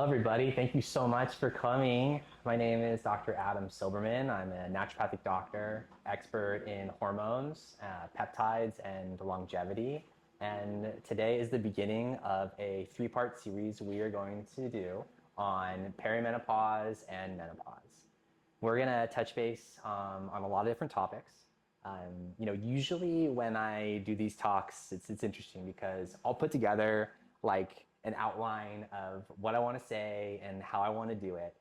everybody. Thank you so much for coming. My name is Dr. Adam Silberman. I'm a naturopathic doctor, expert in hormones, peptides, and longevity. And today is the beginning of a three-part series we are going to do on perimenopause and menopause. We're going to touch base on a lot of different topics. Usually when I do these talks, it's interesting because I'll put together like an outline of what I want to say and how I want to do it.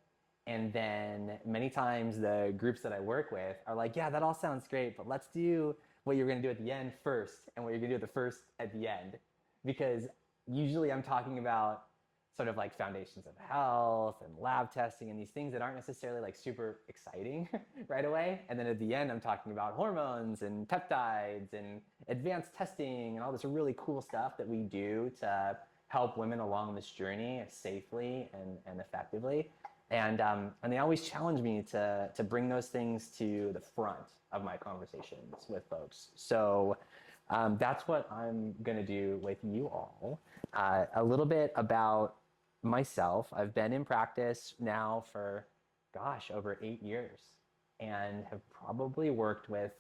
And then many times the groups that I work with are like, yeah, that all sounds great, but let's do what you're going to do at the end first and what you're going to do at the first at the end. Because usually I'm talking about sort of like foundations of health and lab testing and these things that aren't necessarily like super exciting right away. And then at the end, I'm talking about hormones and peptides and advanced testing and all this really cool stuff that we do to help women along this journey safely and effectively. And they always challenge me to bring those things to the front of my conversations with folks. So that's what I'm going to do with you all. A little bit about myself. I've been in practice now for, over 8 years and have probably worked with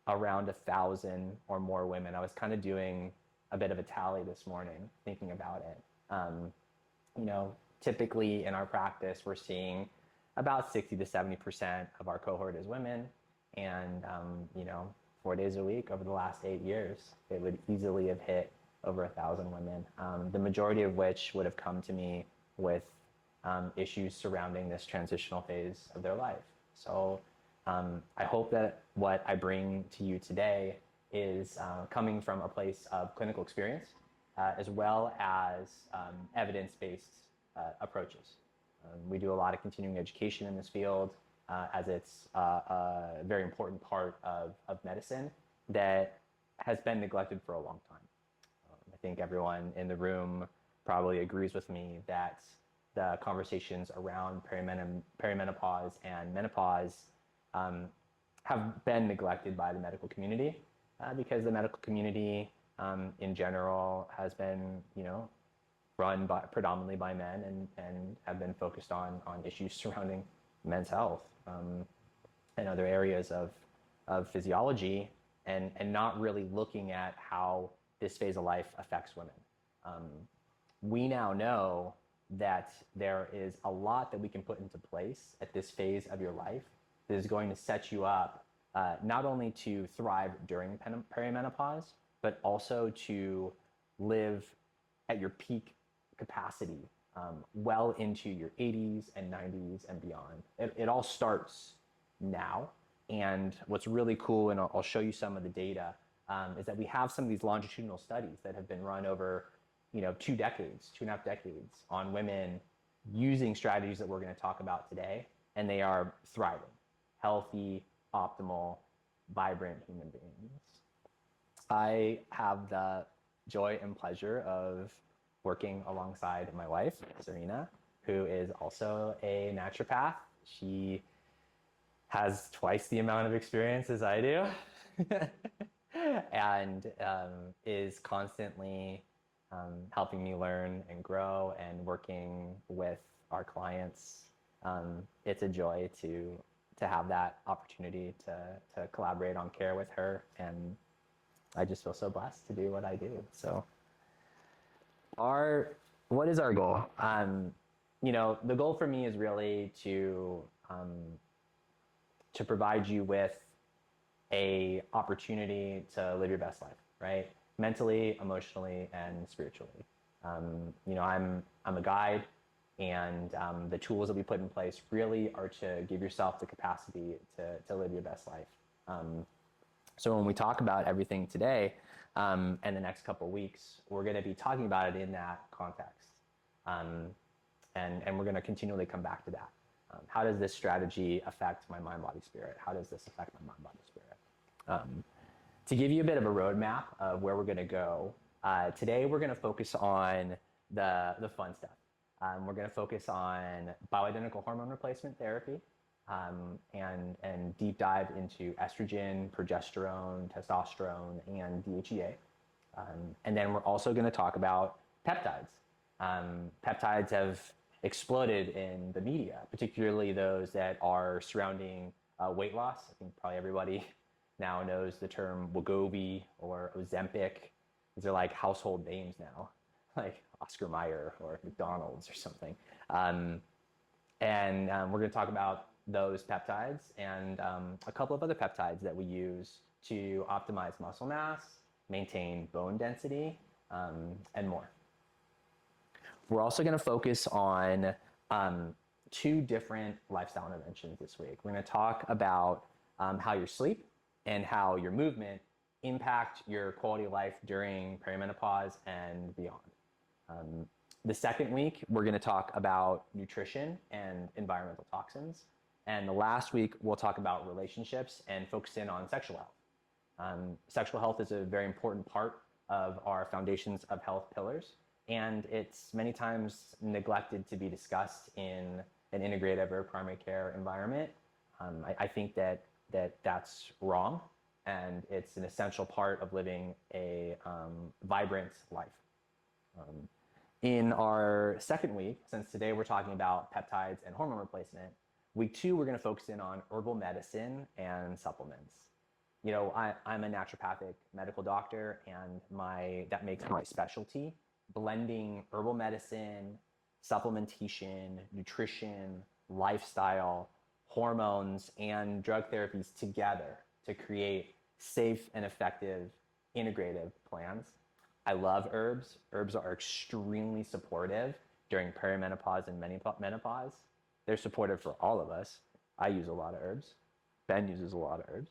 around 1,000 or more women. I was kind of doing a bit of a tally this morning, thinking about it. Typically in our practice, we're seeing about 60 to 70% of our cohort is women. And, 4 days a week over the last 8 years, it would easily have hit over 1,000 women, the majority of which would have come to me with issues surrounding this transitional phase of their life. So I hope that what I bring to you today is coming from a place of clinical experience as well as evidence-based approaches. We do a lot of continuing education in this field as it's a very important part of medicine that has been neglected for a long time. I think everyone in the room probably agrees with me that the conversations around perimenopause and menopause have been neglected by the medical community because the medical community in general has been, run predominantly by men and have been focused on issues surrounding men's health and other areas of physiology and not really looking at how this phase of life affects women. We now know that there is a lot that we can put into place at this phase of your life that is going to set you up not only to thrive during perimenopause, but also to live at your peak capacity well into your 80s and 90s and beyond. It all starts now. And what's really cool, and I'll show you some of the data, is that we have some of these longitudinal studies that have been run over 2 decades, 2.5 decades on women using strategies that we're going to talk about today. And they are thriving, healthy, optimal, vibrant human beings. I have the joy and pleasure of working alongside my wife, Serena, who is also a naturopath. She has twice the amount of experience as I do and is constantly helping me learn and grow and working with our clients. It's a joy to have that opportunity to collaborate on care with her, and I just feel so blessed to do what I do. So what is our goal? The goal for me is really to provide you with a opportunity to live your best life, right? Mentally, emotionally, and spiritually. I'm a guide, and the tools that we put in place really are to give yourself the capacity to live your best life. So when we talk about everything today and the next couple of weeks, we're going to be talking about it in that context. And we're going to continually come back to that. How does this strategy affect my mind, body, spirit? How does this affect my mind, body, spirit? To give you a bit of a roadmap of where we're going to go, today we're going to focus on the fun stuff. We're going to focus on bioidentical hormone replacement therapy and deep dive into estrogen, progesterone, testosterone, and DHEA. And then we're also going to talk about peptides Peptides have exploded in the media, particularly those that are surrounding weight loss. I think probably everybody now knows the term Wegovy or Ozempic. These are like household names now, like Oscar Mayer or McDonald's or something. We're going to talk about those peptides and a couple of other peptides that we use to optimize muscle mass, maintain bone density, and more. We're also going to focus on two different lifestyle interventions this week. We're going to talk about how your sleep and how your movement impact your quality of life during perimenopause and beyond. The second week, we're going to talk about nutrition and environmental toxins. And the last week, we'll talk about relationships and focus in on sexual health. Sexual health is a very important part of our Foundations of Health pillars, and it's many times neglected to be discussed in an integrative or primary care environment. I think that's wrong, and it's an essential part of living a vibrant life. In our second week, since today we're talking about peptides and hormone replacement, week 2 we're going to focus in on herbal medicine and supplements. You know, I'm a naturopathic medical doctor, and that makes my specialty. Blending herbal medicine, supplementation, nutrition, lifestyle, hormones, and drug therapies together to create safe and effective integrative plans. I love herbs. Herbs are extremely supportive during perimenopause and menopause. They're supportive for all of us. I use a lot of herbs. Ben uses a lot of herbs.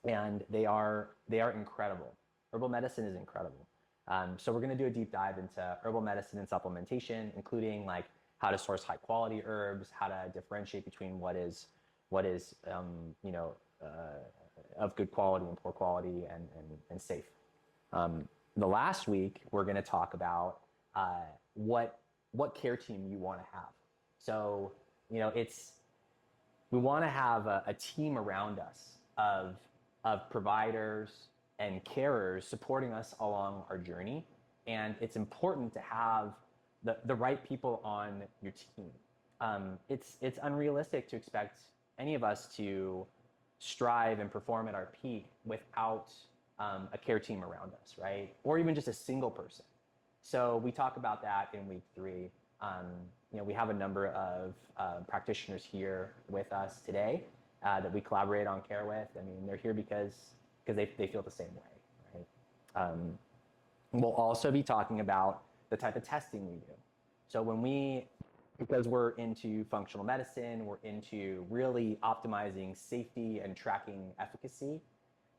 And they are incredible. Herbal medicine is incredible. So we're going to do a deep dive into herbal medicine and supplementation, including like how to source high quality herbs, how to differentiate between what is of good quality and poor quality and safe. The last week, we're going to talk about what care team you want to have. So, you know, we want to have a team around us of providers and carers supporting us along our journey. And it's important to have the right people on your team. It's unrealistic to expect any of us to strive and perform at our peak without a care team around us, right? Or even just a single person. So we talk about that in week 3. We have a number of practitioners here with us today that we collaborate on care with. I mean, they're here because they feel the same way, right? We'll also be talking about the type of testing we do. So because we're into functional medicine, we're into really optimizing safety and tracking efficacy,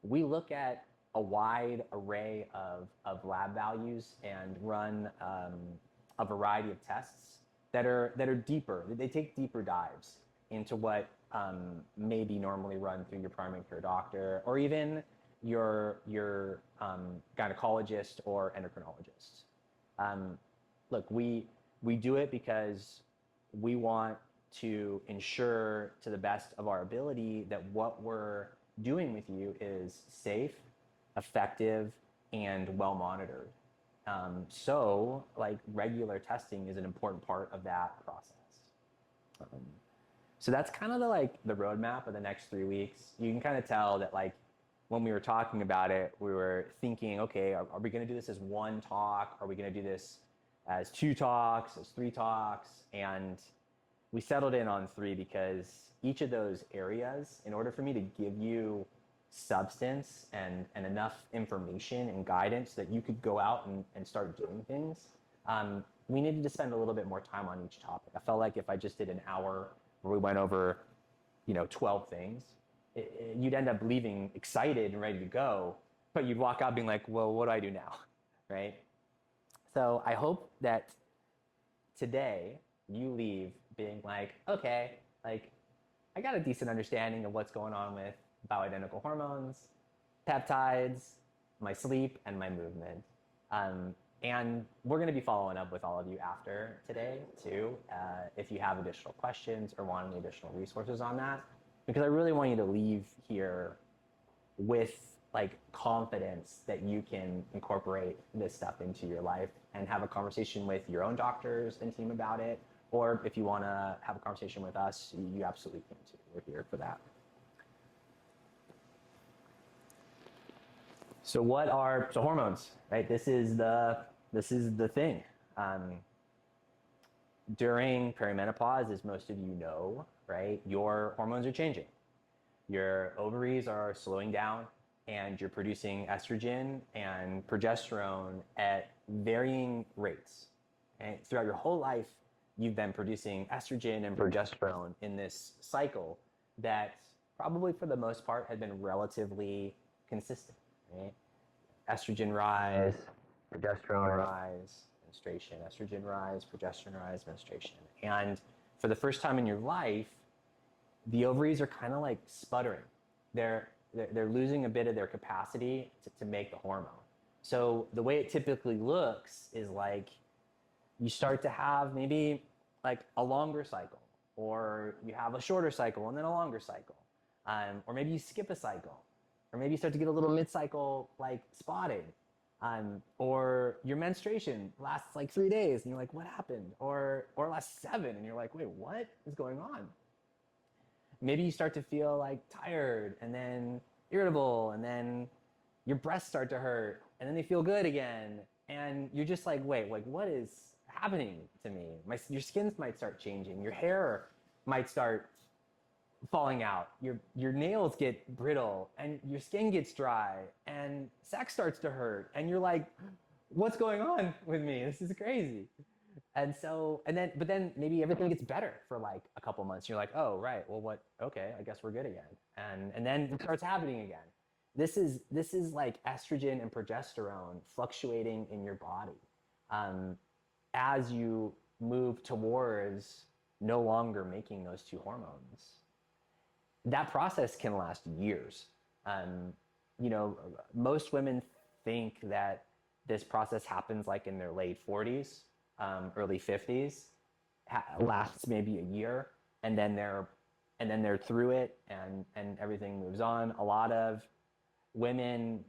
we look at a wide array of lab values and run a variety of tests that are deeper. They take deeper dives into what may be normally run through your primary care doctor or even your gynecologist or endocrinologist. Look, we do it because we want to ensure to the best of our ability that what we're doing with you is safe, effective, and well monitored. So like regular testing is an important part of that process. So that's kind of the roadmap of the next 3 weeks. You can kind of tell that like when we were talking about it, we were thinking, okay, are we going to do this as one talk? Are we going to do this as 2 talks, as 3 talks? And we settled in on 3 because each of those areas, in order for me to give you substance and enough information and guidance that you could go out and start doing things, we needed to spend a little bit more time on each topic. I felt like if I just did an hour where we went over 12 things, you'd end up leaving excited and ready to go, but you'd walk out being like, well, what do I do now, right? So I hope that today you leave being like, okay, like I got a decent understanding of what's going on with bioidentical hormones, peptides, my sleep, and my movement. And we're going to be following up with all of you after today too, if you have additional questions or want any additional resources on that, because I really want you to leave here with like confidence that you can incorporate this stuff into your life and have a conversation with your own doctors and team about it. Or if you want to have a conversation with us, you absolutely can too. We're here for that. So hormones, right? This is the thing. During perimenopause, as most of you know, right, your hormones are changing. Your ovaries are slowing down and you're producing estrogen and progesterone at varying rates. And throughout your whole life, you've been producing estrogen and progesterone in this cycle that probably for the most part had been relatively consistent, right? Estrogen rise, progesterone rise, menstruation, estrogen rise, progesterone rise, menstruation. And for the first time in your life, the ovaries are kind of like sputtering. They're losing a bit of their capacity to make the hormone. So the way it typically looks is like you start to have maybe like a longer cycle, or you have a shorter cycle and then a longer cycle, or maybe you skip a cycle, or maybe you start to get a little mid-cycle like spotting, or your menstruation lasts like 3 days and you're like, what happened? Or lasts 7 and you're like, wait, what is going on? Maybe you start to feel like tired and then irritable, and then your breasts start to hurt and then they feel good again. And you're just like, wait, like what is happening to me? Your skin might start changing. Your hair might start falling out. Your nails get brittle and your skin gets dry and sex starts to hurt. And you're like, what's going on with me? This is crazy. But then maybe everything gets better for like a couple months. You're like, oh, right. Well, okay, I guess we're good again. And then it starts happening again. This is like estrogen and progesterone fluctuating in your body as you move towards no longer making those two hormones. That process can last years. Most women think that this process happens like in their late 40s, early 50s, lasts maybe a year, and then they're through it, and everything moves on. A lot of women's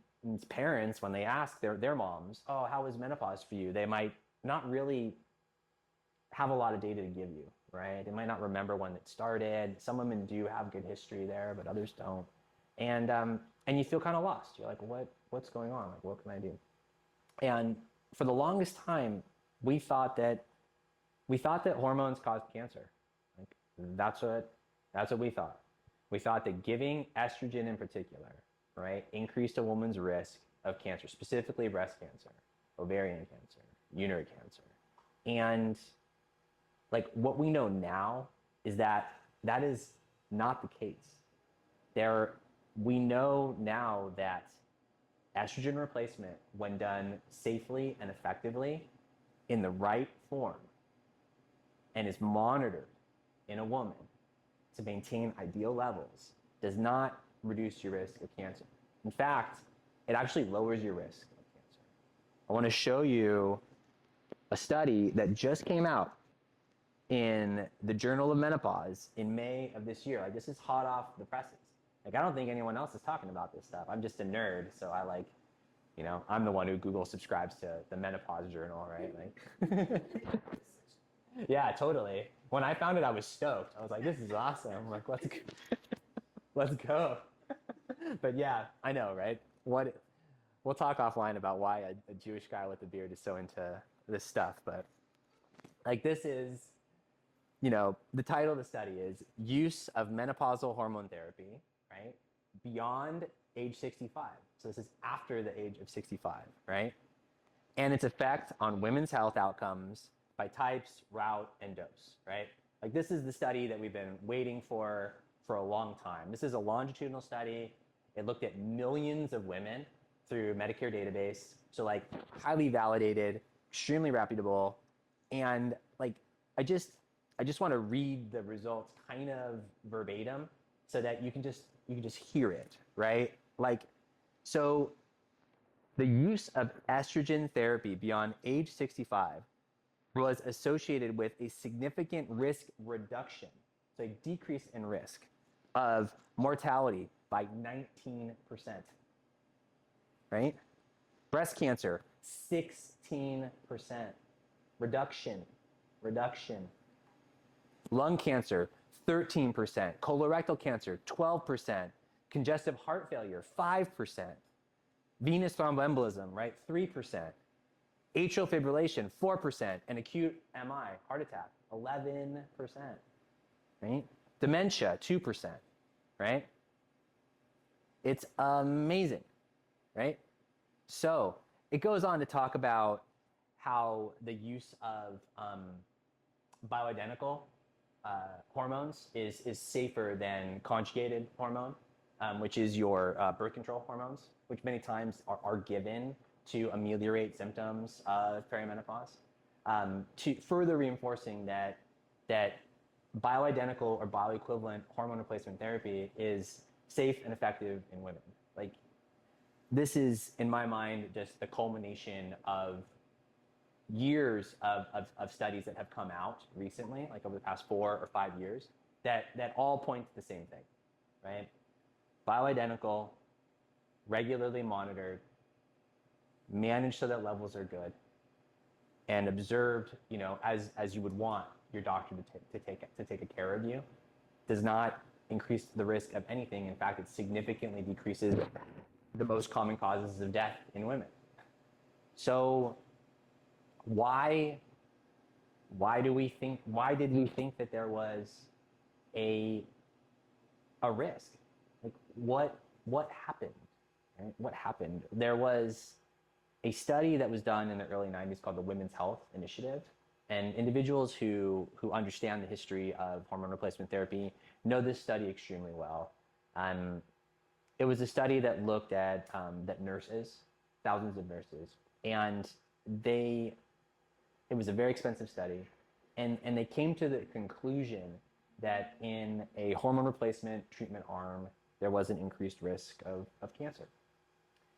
parents, when they ask their moms, oh, how was menopause for you? They might not really have a lot of data to give you, right? They might not remember when it started. Some women do have good history there, but others don't. And you feel kind of lost. You're like, what's going on? Like, what can I do? And for the longest time, we thought that hormones caused cancer. Like, that's what we thought. We thought that giving estrogen in particular, right, increased a woman's risk of cancer, specifically breast cancer, ovarian cancer, uterine cancer. And like what we know now is that is not the case. We know now that estrogen replacement, when done safely and effectively in the right form and is monitored in a woman to maintain ideal levels, does not reduce your risk of cancer. In fact, it actually lowers your risk of cancer. I want to show you a study that just came out in the Journal of Menopause in May of this year. Like, this is hot off the presses. Like, I don't think anyone else is talking about this stuff. I'm just a nerd, so I'm the one who Google subscribes to the Menopause Journal, right? Like, yeah, totally. When I found it, I was stoked. I was like, this is awesome. I'm like, let's go. But yeah, I know, right? We'll talk offline about why a Jewish guy with a beard is so into this stuff. But like, this is, the title of the study is Use of Menopausal Hormone Therapy, right, beyond age 65. So this is after the age of 65, right? And its effect on women's health outcomes by types, route, and dose, right? Like, this is the study that we've been waiting for a long time. This is a longitudinal study. It looked at millions of women through Medicare database. So like, highly validated, extremely reputable. And like, I just want to read the results kind of verbatim so that you can just hear it, right? Like, so the use of estrogen therapy beyond age 65 was associated with a significant risk reduction, so a decrease in risk of mortality by 19%. right? Breast cancer, 16% reduction. Lung cancer, 13%. Colorectal cancer, 12%. Congestive heart failure, 5%. Venous thromboembolism, right, 3%. Atrial fibrillation, 4%. And acute MI, heart attack, 11%, right? Dementia, 2%, right? It's amazing, right? So it goes on to talk about how the use of bioidentical hormones is safer than conjugated hormone, which is your birth control hormones, which many times are given to ameliorate symptoms of perimenopause. To further reinforcing that bioidentical or bioequivalent hormone replacement therapy is safe and effective in women. Like, this is, in my mind, just the culmination of years of studies that have come out recently, like over the past 4 or 5 years, that all point to the same thing, right? Bioidentical, regularly monitored, managed so that levels are good, and observed, as you would want your doctor to take care of you, does not increase the risk of anything. In fact, it significantly decreases the most common causes of death in women. So why did we think that there was a risk? Like, what happened? Right? What happened? There was a study that was done in the early 90s called the Women's Health Initiative, and individuals who understand the history of hormone replacement therapy know this study extremely well. It was a study that looked at that nurses, thousands of nurses, and it was a very expensive study, and they came to the conclusion that in a hormone replacement treatment arm, there was an increased risk of cancer.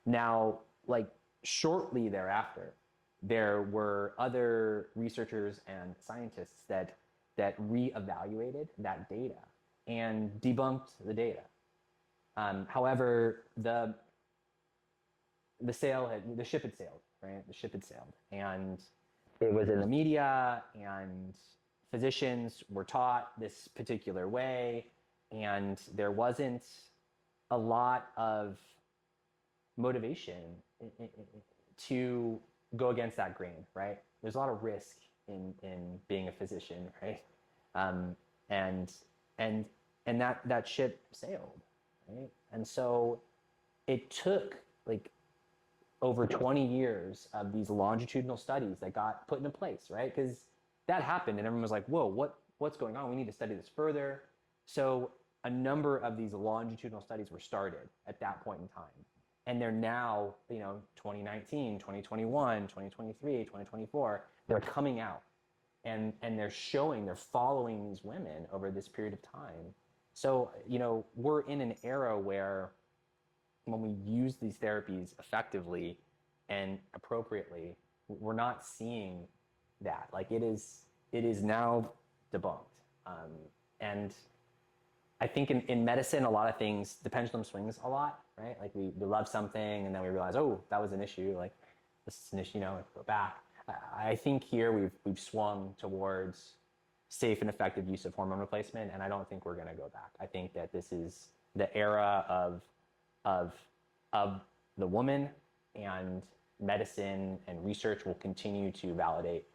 Now, like, shortly thereafter, there were other researchers and scientists that reevaluated that data and debunked the data. However, the ship had sailed, right? The ship had sailed, and it was in the media, and physicians were taught this particular way, and there wasn't a lot of motivation to go against that grain, right? There's a lot of risk in being a physician, right? And that ship sailed, right? And so it took like over 20 years of these longitudinal studies that got put into place, right? Because that happened, and everyone was like, "Whoa, what's going on? We need to study this further." So a number of these longitudinal studies were started at that point in time. And they're now, 2019, 2021, 2023, 2024, they're coming out. And they're following these women over this period of time. So, we're in an era where when we use these therapies effectively and appropriately, we're not seeing that. Like, it is now debunked. And I think in medicine, a lot of things, the pendulum swings a lot, right? Like, we love something, and then we realize, oh, that was an issue. Like, this is an issue, go back. I think here we've swung towards safe and effective use of hormone replacement, and I don't think we're going to go back. I think that this is the era of the woman, and medicine and research will continue to validate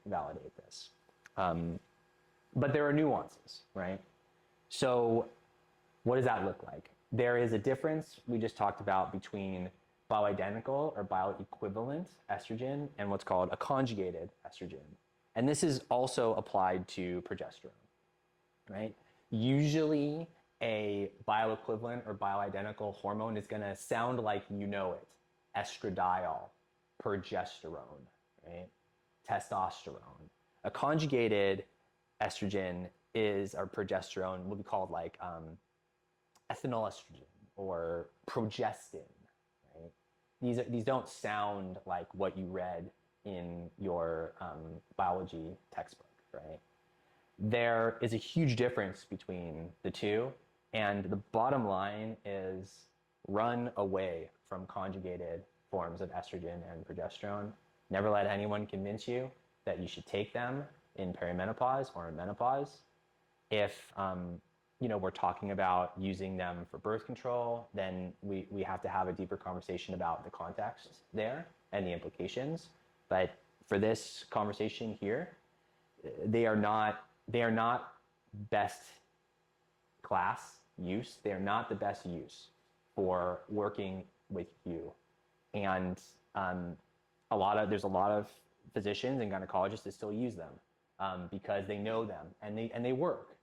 this. But there are nuances, right? So what does that look like? There is a difference we just talked about between bioidentical or bioequivalent estrogen and what's called a conjugated estrogen. And this is also applied to progesterone, right? Usually a bioequivalent or bioidentical hormone is going to sound like it: estradiol, progesterone, right? Testosterone. A conjugated estrogen or progesterone will be called like ethinyl estrogen or progestin, right? These don't sound like what you read in your biology textbook, right? There is a huge difference between the two, and the bottom line is run away from conjugated forms of estrogen and progesterone. Never let anyone convince you that you should take them in perimenopause or in menopause. If we're talking about using them for birth control, then we have to have a deeper conversation about the context there and the implications. But for this conversation here, they are not best class use. They are not the best use for working with you. And there's a lot of physicians and gynecologists that still use them because they know them and they work.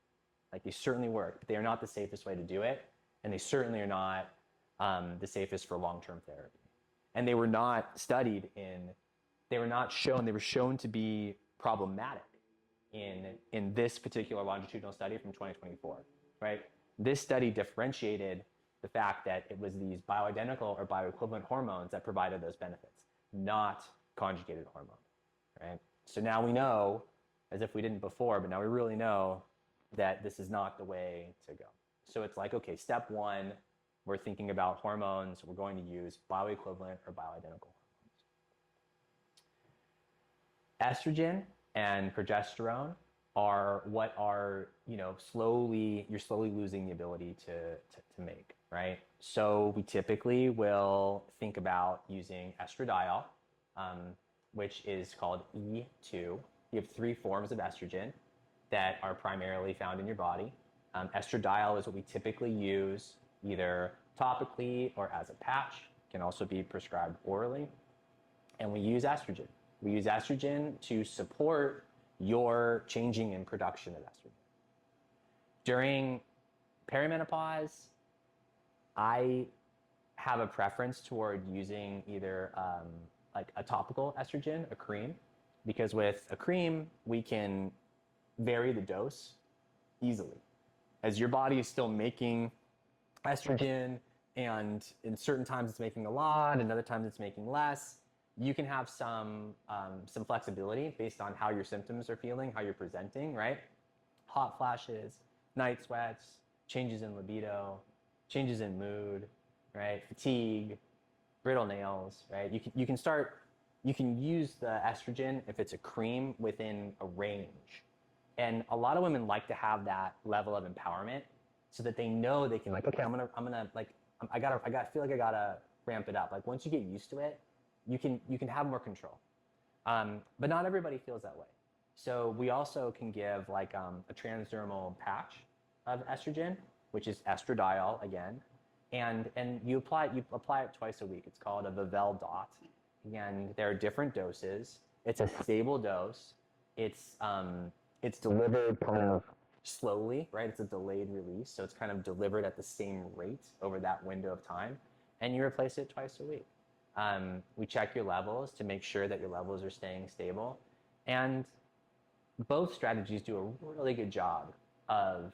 Like, they certainly work, but they are not the safest way to do it, and they certainly are not the safest for long-term therapy. And they were not studied they were shown to be problematic in this particular longitudinal study from 2024, right? This study differentiated the fact that it was these bioidentical or bioequivalent hormones that provided those benefits, not conjugated hormone, right? So now we know, as if we didn't before, but now we really know that this is not the way to go. So it's like, okay, step one, we're thinking about hormones. We're going to use bioequivalent or bioidentical hormones. Estrogen and progesterone are what are, you're slowly losing the ability to make, right? So we typically will think about using estradiol, which is called E2. You have 3 forms of estrogen that are primarily found in your body. Estradiol is what we typically use either topically or as a patch. It can also be prescribed orally. And we use estrogen. We use estrogen to support your changing in production of estrogen. During perimenopause, I have a preference toward using either like a topical estrogen, a cream, because with a cream, we can vary the dose easily. As your body is still making estrogen, and in certain times it's making a lot, and other times it's making less, you can have some flexibility based on how your symptoms are feeling, how you're presenting, right? Hot flashes, night sweats, changes in libido, changes in mood, right? Fatigue, brittle nails, right? You can use the estrogen if it's a cream within a range. And a lot of women like to have that level of empowerment so that they know they can, like, okay, I feel like I gotta ramp it up. Like, once you get used to it, you can have more control. But not everybody feels that way. So we also can give like a transdermal patch of estrogen, which is estradiol again, and you apply it twice a week. It's called a Vavel dot, and there are different doses. It's a stable dose. It's delivered kind of slowly, right? It's a delayed release, so it's kind of delivered at the same rate over that window of time, and you replace it twice a week. We check your levels to make sure that your levels are staying stable, and both strategies do a really good job of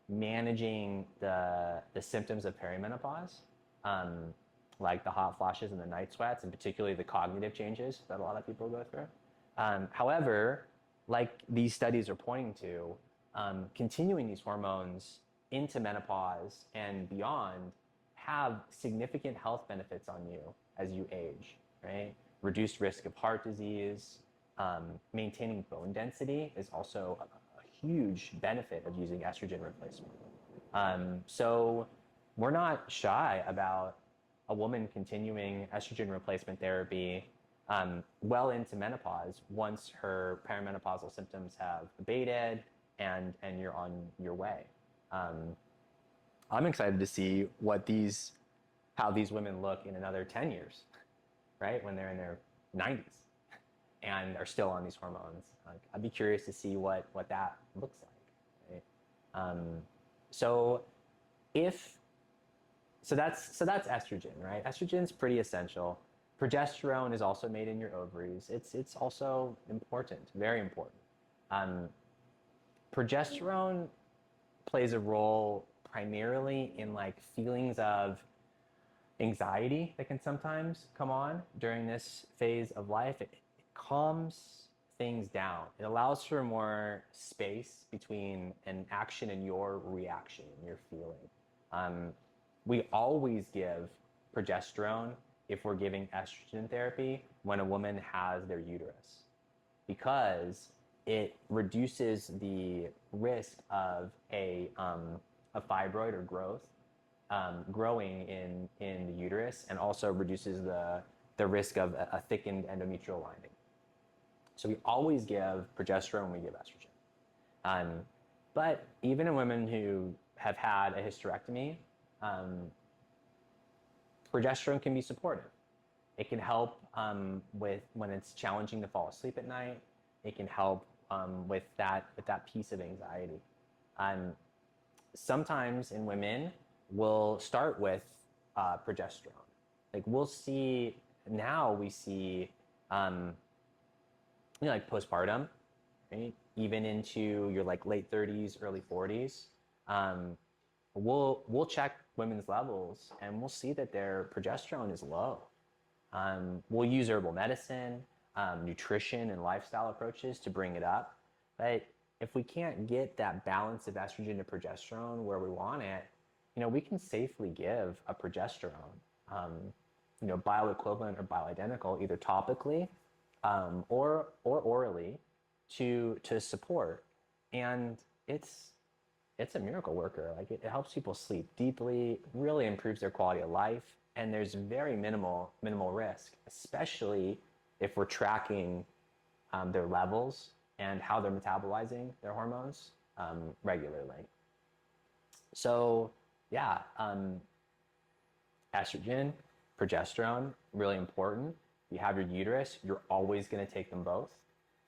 managing the symptoms of perimenopause, like the hot flashes and the night sweats, and particularly the cognitive changes that a lot of people go through. However, like these studies are pointing to, continuing these hormones into menopause and beyond have significant health benefits on you as you age, right? Reduced risk of heart disease, maintaining bone density is also a huge benefit of using estrogen replacement. So we're not shy about a woman continuing estrogen replacement therapy well into menopause once her perimenopausal symptoms have abated and you're on your way. I'm excited to see how these women look in another 10 years, right? When they're in their 90s and are still on these hormones. I'd be curious to see what that looks like, right? So that's estrogen, right? Estrogen's pretty essential. Progesterone is also made in your ovaries. It's also important, very important. Progesterone plays a role primarily in like feelings of anxiety that can sometimes come on during this phase of life. It calms things down. It allows for more space between an action and your reaction, your feeling. We always give progesterone if we're giving estrogen therapy when a woman has their uterus, because it reduces the risk of a fibroid or growth growing in the uterus, and also reduces the risk of a thickened endometrial lining. So we always give progesterone when we give estrogen. But even in women who have had a hysterectomy, progesterone can be supportive. It can help with when it's challenging to fall asleep at night. It can help with that piece of anxiety. Sometimes in women, we'll start with progesterone. Like we see, like postpartum, right? Even into your like late 30s, early 40s, we'll check women's levels and we'll see that their progesterone is low. We'll use herbal medicine, nutrition and lifestyle approaches to bring it up. But if we can't get that balance of estrogen to progesterone where we want it, we can safely give a progesterone, bioequivalent or bioidentical, either topically or orally to support. And it's a miracle worker. Like it helps people sleep deeply, really improves their quality of life, and there's very minimal risk, especially if we're tracking their levels and how they're metabolizing their hormones regularly. So yeah, estrogen, progesterone, really important. If you have your uterus, you're always going to take them both.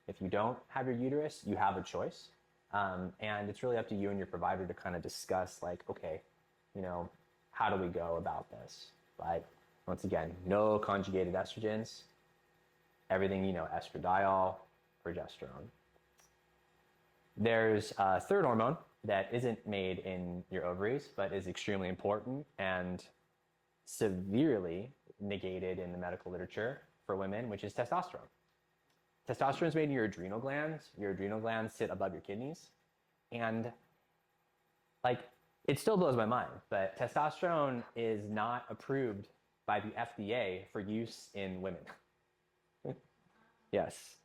If you don't have your uterus, you have a choice. And it's really up to you and your provider to kind of discuss like, okay, how do we go about this? But once again, no conjugated estrogens, everything, estradiol, progesterone. There's a third hormone that isn't made in your ovaries, but is extremely important and severely negated in the medical literature for women, which is testosterone. Testosterone is made in your adrenal glands. Your adrenal glands sit above your kidneys. And like, it still blows my mind, but testosterone is not approved by the FDA for use in women. Yes.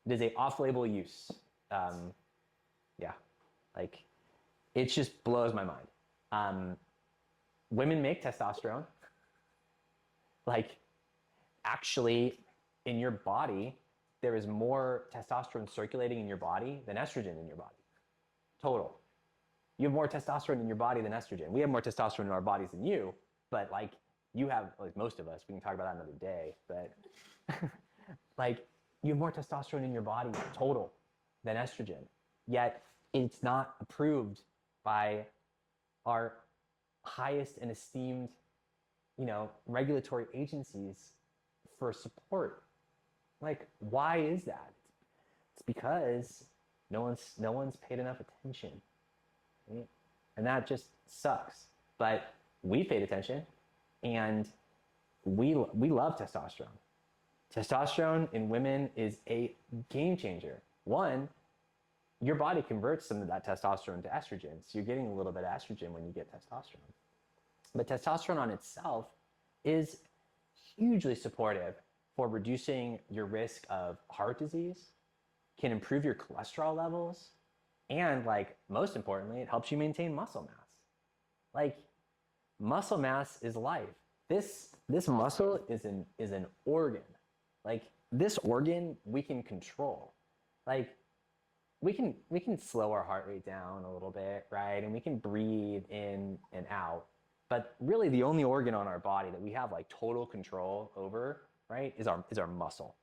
It is a off-label use. Yeah, like it just blows my mind. Women make testosterone. Like actually in your body, there is more testosterone circulating in your body than estrogen in your body. Total. You have more testosterone in your body than estrogen. We have more testosterone in our bodies than you, but like you have, like most of us, we can talk about that another day, but like you have more testosterone in your body total than estrogen. Yet it's not approved by our highest and esteemed, regulatory agencies for support. Like, why is that? It's because no one's paid enough attention, right? And that just sucks. But we paid attention, and we love testosterone. Testosterone in women is a game changer. One, your body converts some of that testosterone to estrogen, so you're getting a little bit of estrogen when you get testosterone. But testosterone on itself is hugely supportive for reducing your risk of heart disease, can improve your cholesterol levels, and like most importantly, it helps you maintain muscle mass. Like muscle mass is life. This muscle is an organ. Like this organ we can control. Like we can slow our heart rate down a little bit, right? And we can breathe in and out. But really the only organ on our body that we have like total control over, right, is our muscle.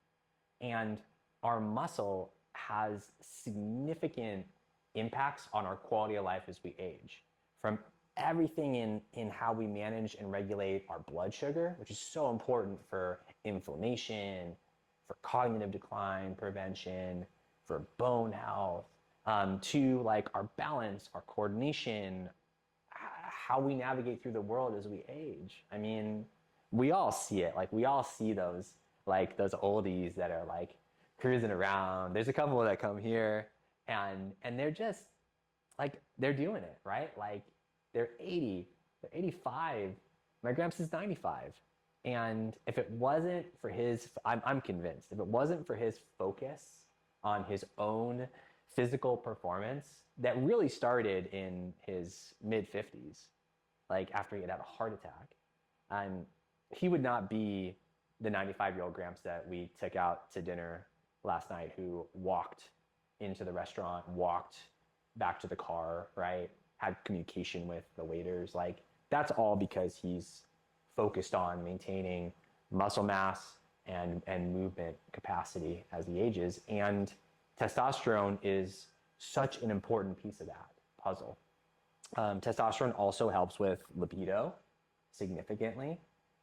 And our muscle has significant impacts on our quality of life as we age. From everything in how we manage and regulate our blood sugar, which is so important for inflammation, for cognitive decline prevention, for bone health, to like our balance, our coordination, how we navigate through the world as we age. I mean, we all see it. Like we all see those oldies that are like cruising around. There's a couple that come here and they're just like, they're doing it, right? Like they're 80, they're 85. My grandpa's 95. And if it wasn't for his, I'm convinced, if it wasn't for his focus on his own physical performance that really started in his mid 50s, like after he had had a heart attack, um, he would not be the 95-year-old Gramps that we took out to dinner last night who walked into the restaurant, walked back to the car, right? Had communication with the waiters. Like, that's all because he's focused on maintaining muscle mass and movement capacity as he ages. And testosterone is such an important piece of that puzzle. Testosterone also helps with libido significantly.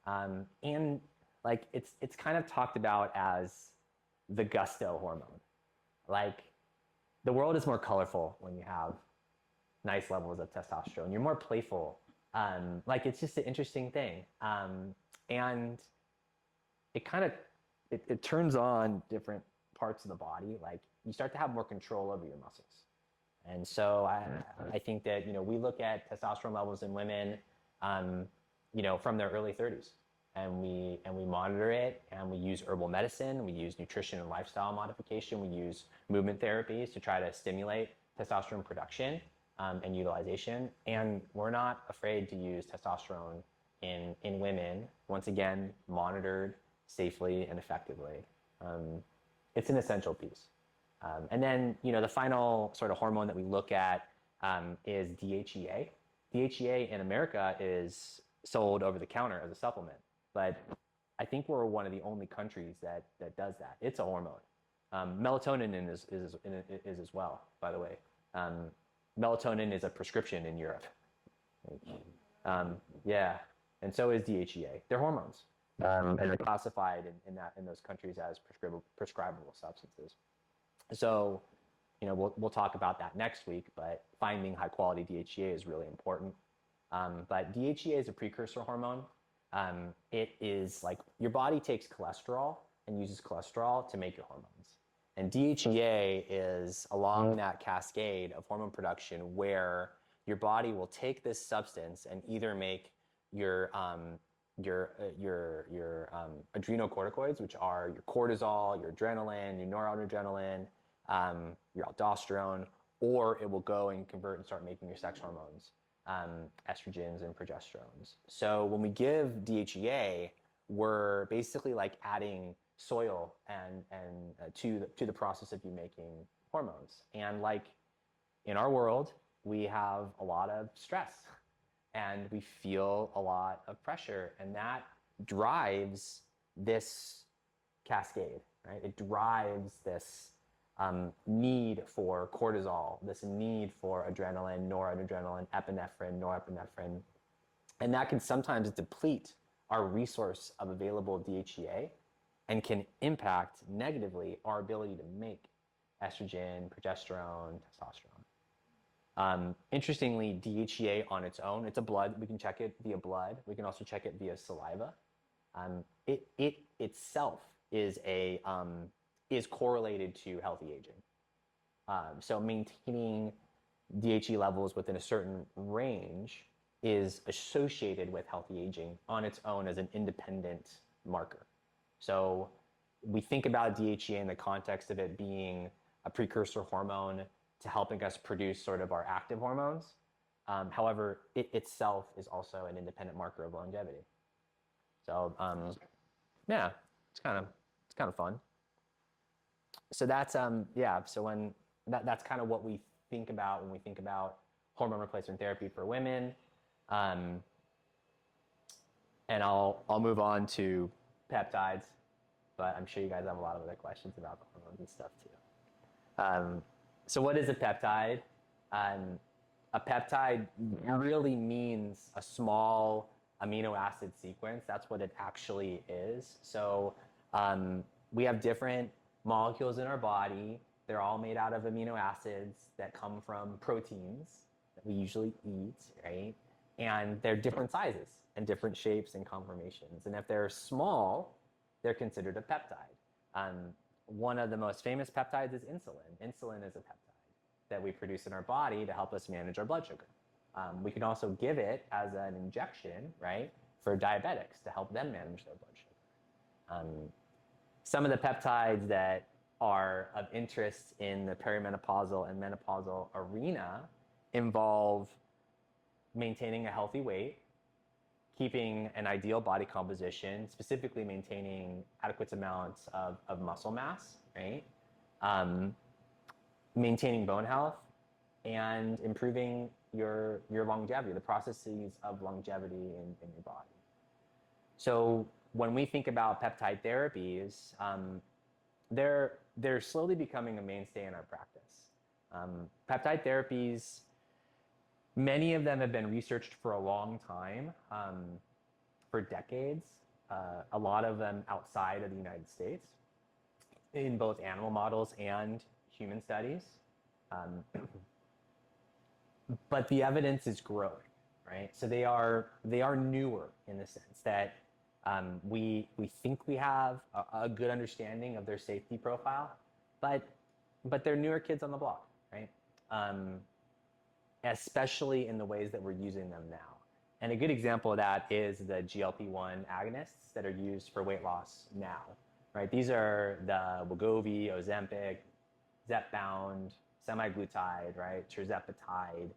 And like it's kind of talked about as the gusto hormone. Like the world is more colorful when you have nice levels of testosterone. You're more playful. Like it's just an interesting thing. And it kind of it turns on different parts of the body. Like you start to have more control over your muscles. And so I think that, we look at testosterone levels in women, from their early 30s, and we monitor it, and we use herbal medicine, we use nutrition and lifestyle modification, we use movement therapies to try to stimulate testosterone production and utilization. And we're not afraid to use testosterone in women, once again, monitored safely and effectively. It's an essential piece. And then, the final sort of hormone that we look at is DHEA. DHEA in America is sold over the counter as a supplement, but I think we're one of the only countries that does that. It's a hormone. Melatonin is as well, by the way. Melatonin is a prescription in Europe. Yeah, and so is DHEA. They're hormones, and they're classified in those countries as prescribable substances. So, we'll talk about that next week, but finding high quality DHEA is really important. But DHEA is a precursor hormone. It is like your body takes cholesterol and uses cholesterol to make your hormones. And DHEA is along that cascade of hormone production where your body will take this substance and either make your adrenocorticoids, which are your cortisol, your adrenaline, your noradrenaline, your aldosterone, or it will go and convert and start making your sex hormones, estrogens and progesterones. So when we give DHEA, we're basically like adding soil and to the process of you making hormones. And like in our world, we have a lot of stress and we feel a lot of pressure, and that drives this cascade, right? It drives this need for cortisol, this need for adrenaline, noradrenaline, epinephrine, norepinephrine, and that can sometimes deplete our resource of available DHEA and can impact negatively our ability to make estrogen, progesterone, testosterone. Interestingly, DHEA on its own, it's a blood, we can check it via blood. We can also check it via saliva. It itself is correlated to healthy aging. So maintaining DHEA levels within a certain range is associated with healthy aging on its own as an independent marker. So we think about DHEA in the context of it being a precursor hormone to helping us produce sort of our active hormones. However, it itself is also an independent marker of longevity. So yeah, it's kind of fun. So that's So when that's kind of what we think about when we think about hormone replacement therapy for women. And I'll move on to peptides, but I'm sure you guys have a lot of other questions about the hormones and stuff too. So what is a peptide? A peptide really means a small amino acid sequence. That's what it actually is. So we have different molecules in our body. They're all made out of amino acids that come from proteins that we usually eat, right? And they're different sizes and different shapes and conformations. And if they're small, they're considered a peptide. One of the most famous peptides is insulin. Insulin is a peptide that we produce in our body to help us manage our blood sugar. We can also give it as an injection, right, for diabetics to help them manage their blood sugar. Some of the peptides that are of interest in the perimenopausal and menopausal arena involve maintaining a healthy weight, keeping an ideal body composition, specifically maintaining adequate amounts of muscle mass, right? Maintaining bone health, and improving your longevity, the processes of longevity in your body. So when we think about peptide therapies, they're slowly becoming a mainstay in our practice. Peptide therapies, many of them have been researched for a long time, for decades, a lot of them outside of the United States, in both animal models and human studies. But the evidence is growing, right? So they are newer in the sense that we think we have a good understanding of their safety profile, but they're newer kids on the block, right? Especially in the ways that we're using them now. And a good example of that is the GLP-1 agonists that are used for weight loss now, right? These are the Wegovy, Ozempic, Zepbound, semaglutide, right? Tirzepatide,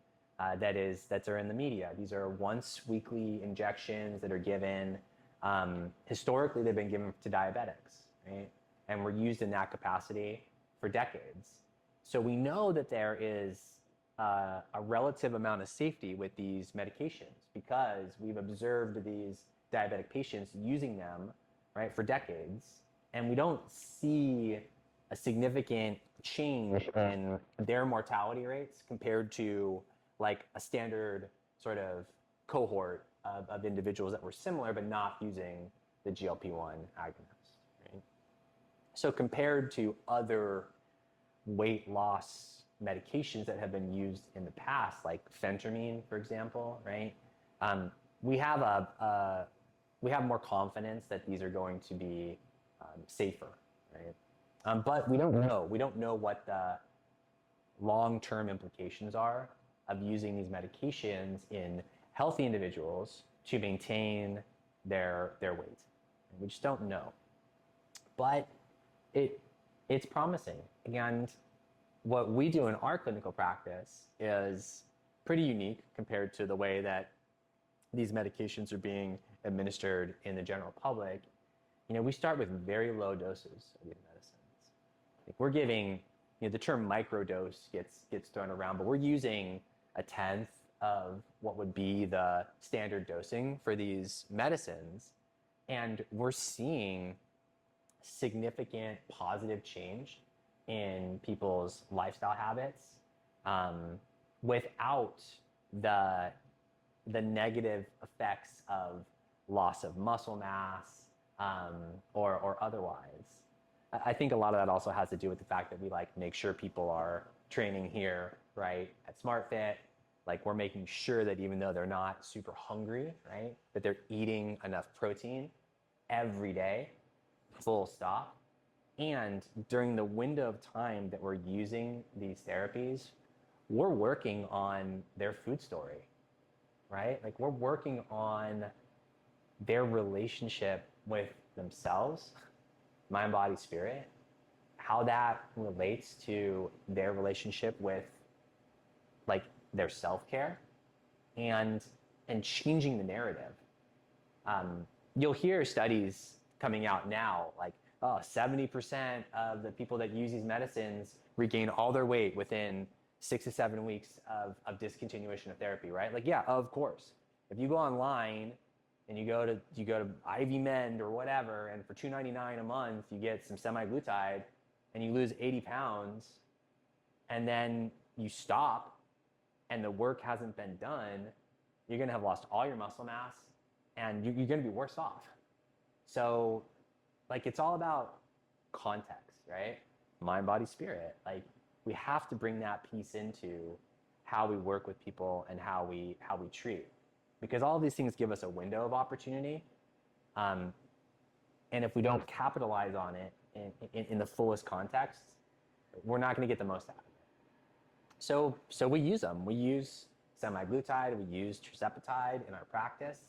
that are in the media. These are once weekly injections that are given. Historically, they've been given to diabetics, right? And were used in that capacity for decades. So we know that there is a relative amount of safety with these medications because we've observed these diabetic patients using them, right, for decades, and we don't see a significant change in their mortality rates compared to like a standard sort of cohort of individuals that were similar but not using the GLP-1 agonist, right? So compared to other weight loss medications that have been used in the past, like phentermine, for example, right? We have more confidence that these are going to be safer, right? But we don't know. We don't know what the long-term implications are of using these medications in healthy individuals to maintain their weight. We just don't know. But it's promising. And what we do in our clinical practice is pretty unique compared to the way that these medications are being administered in the general public. You know, we start with very low doses of these medicines. Like we're giving, you know, the term microdose gets thrown around, but we're using a tenth of what would be the standard dosing for these medicines, and we're seeing significant positive change in people's lifestyle habits without the negative effects of loss of muscle mass or otherwise. I think a lot of that also has to do with the fact that we like make sure people are training here, right, at SmartFit. Like we're making sure that even though they're not super hungry, right, that they're eating enough protein every day, full stop. And during the window of time that we're using these therapies, we're working on their food story, right? Like we're working on their relationship with themselves, mind, body, spirit, how that relates to their relationship with like their self-care and changing the narrative. You'll hear studies coming out now like, oh, 70% of the people that use these medicines regain all their weight within 6 to 7 weeks of discontinuation of therapy, right? Like, yeah, of course. If you go online and you go to IV Mend or whatever, and for $2.99 a month, you get some semaglutide and you lose 80 pounds, and then you stop and the work hasn't been done, you're gonna have lost all your muscle mass and you're gonna be worse off. So, like, it's all about context, right? Mind, body, spirit. Like, we have to bring that piece into how we work with people and how we treat, because all of these things give us a window of opportunity, and if we don't capitalize on it in the fullest context, we're not going to get the most out of it. So we use them. We use semaglutide. We use tirzepatide in our practice.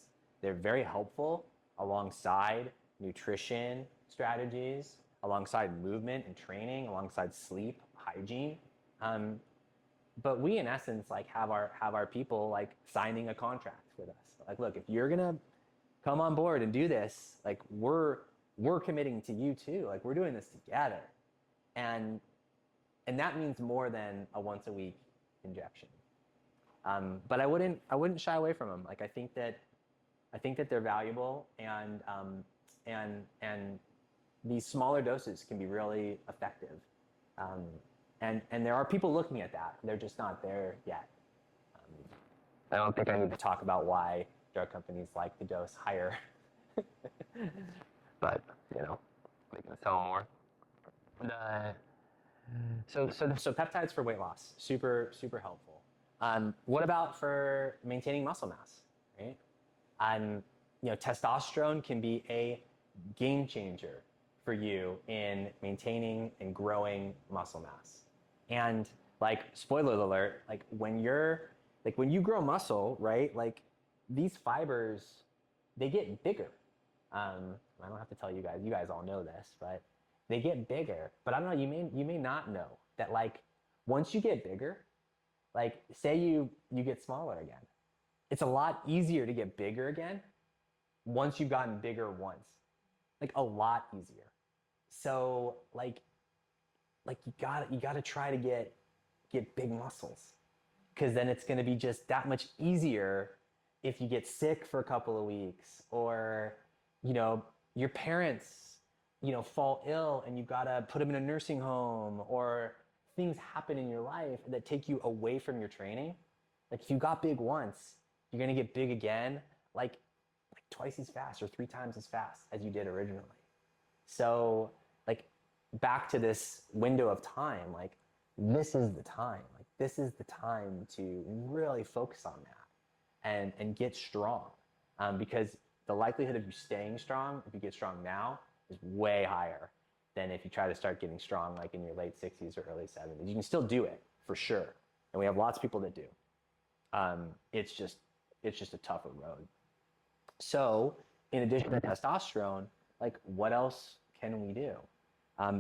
They're very helpful alongside nutrition strategies, alongside movement and training, alongside sleep, hygiene. Um, but we in essence like have our people like signing a contract with us. Like, look, if you're gonna come on board and do this, like we're committing to you too. Like we're doing this together. And and that means more than a once a week injection. But I wouldn't shy away from them. Like I think that they're valuable, and these smaller doses can be really effective. Um, and there are people looking at that. They're just not there yet. I don't think I need to talk about why drug companies like to dose higher, but they can sell more. The, so peptides for weight loss, super super helpful. What about for maintaining muscle mass, right? Testosterone can be a game changer for you in maintaining and growing muscle mass. And like, spoiler alert, when you grow muscle, right? Like these fibers, they get bigger. I don't have to tell you guys. You guys all know this, but they get bigger. But I don't know. You may not know that once you get bigger, say you get smaller again, it's a lot easier to get bigger again once you've gotten bigger once. A lot easier. So you gotta try to get big muscles, because then it's gonna be just that much easier if you get sick for a couple of weeks, or your parents fall ill and you gotta put them in a nursing home, or things happen in your life that take you away from your training. If you got big once, you're gonna get big again, like twice as fast or 3 times as fast as you did originally. So back to this window of time, this is the time. This is the time to really focus on that and get strong, because the likelihood of you staying strong, if you get strong now, is way higher than if you try to start getting strong in your late 60s or early 70s. You can still do it for sure, and we have lots of people that do. It's just a tougher road. So in addition to testosterone, what else can we do?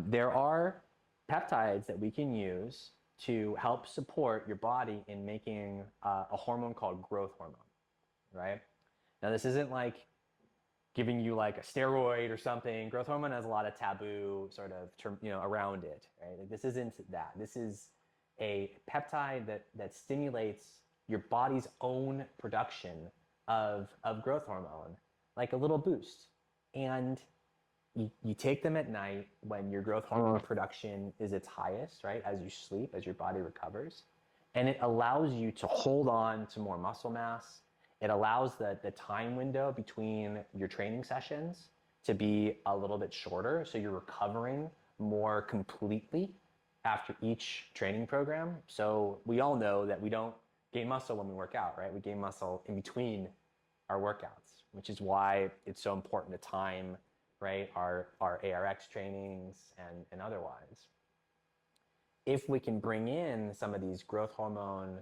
There are peptides that we can use to help support your body in making a hormone called growth hormone, right? Now, this isn't giving you a steroid or something. Growth hormone has a lot of taboo sort of term, around it, right? This isn't that. This is a peptide that stimulates your body's own production of growth hormone, like a little boost. And you take them at night when your growth hormone production is its highest, right? As you sleep, as your body recovers. And it allows you to hold on to more muscle mass. It allows the time window between your training sessions to be a little bit shorter, so you're recovering more completely after each training program. So we all know that we don't gain muscle when we work out, right? We gain muscle in between our workouts, which is why it's so important to time, right, our ARX trainings and otherwise. If we can bring in some of these growth hormone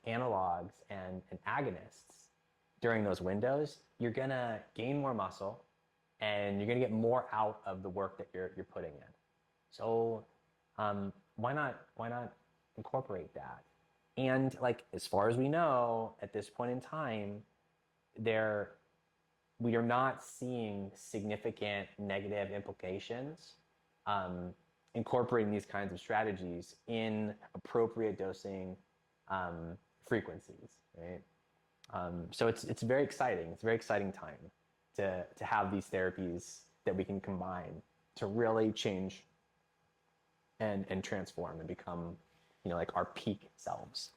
analogs and agonists during those windows, you're gonna gain more muscle and you're gonna get more out of the work that you're putting in. So why not incorporate that? And as far as we know at this point in time, we are not seeing significant negative implications incorporating these kinds of strategies in appropriate dosing frequencies, right? So it's very exciting. It's a very exciting time to have these therapies that we can combine to really change and transform and become, our peak selves.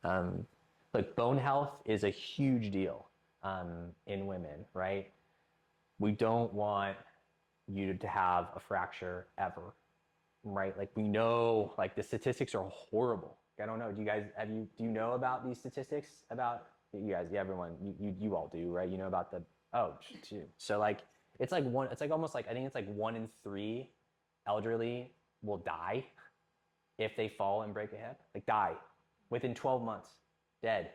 Bone health is a huge deal in women, right? We don't want you to have a fracture ever, right? We know, the statistics are horrible. I don't know. Do you know about these statistics about you guys? Yeah, everyone, you all do, right? You know about so it's almost I think it's 1 in 3 elderly will die if they fall and break a hip, die within 12 months, dead.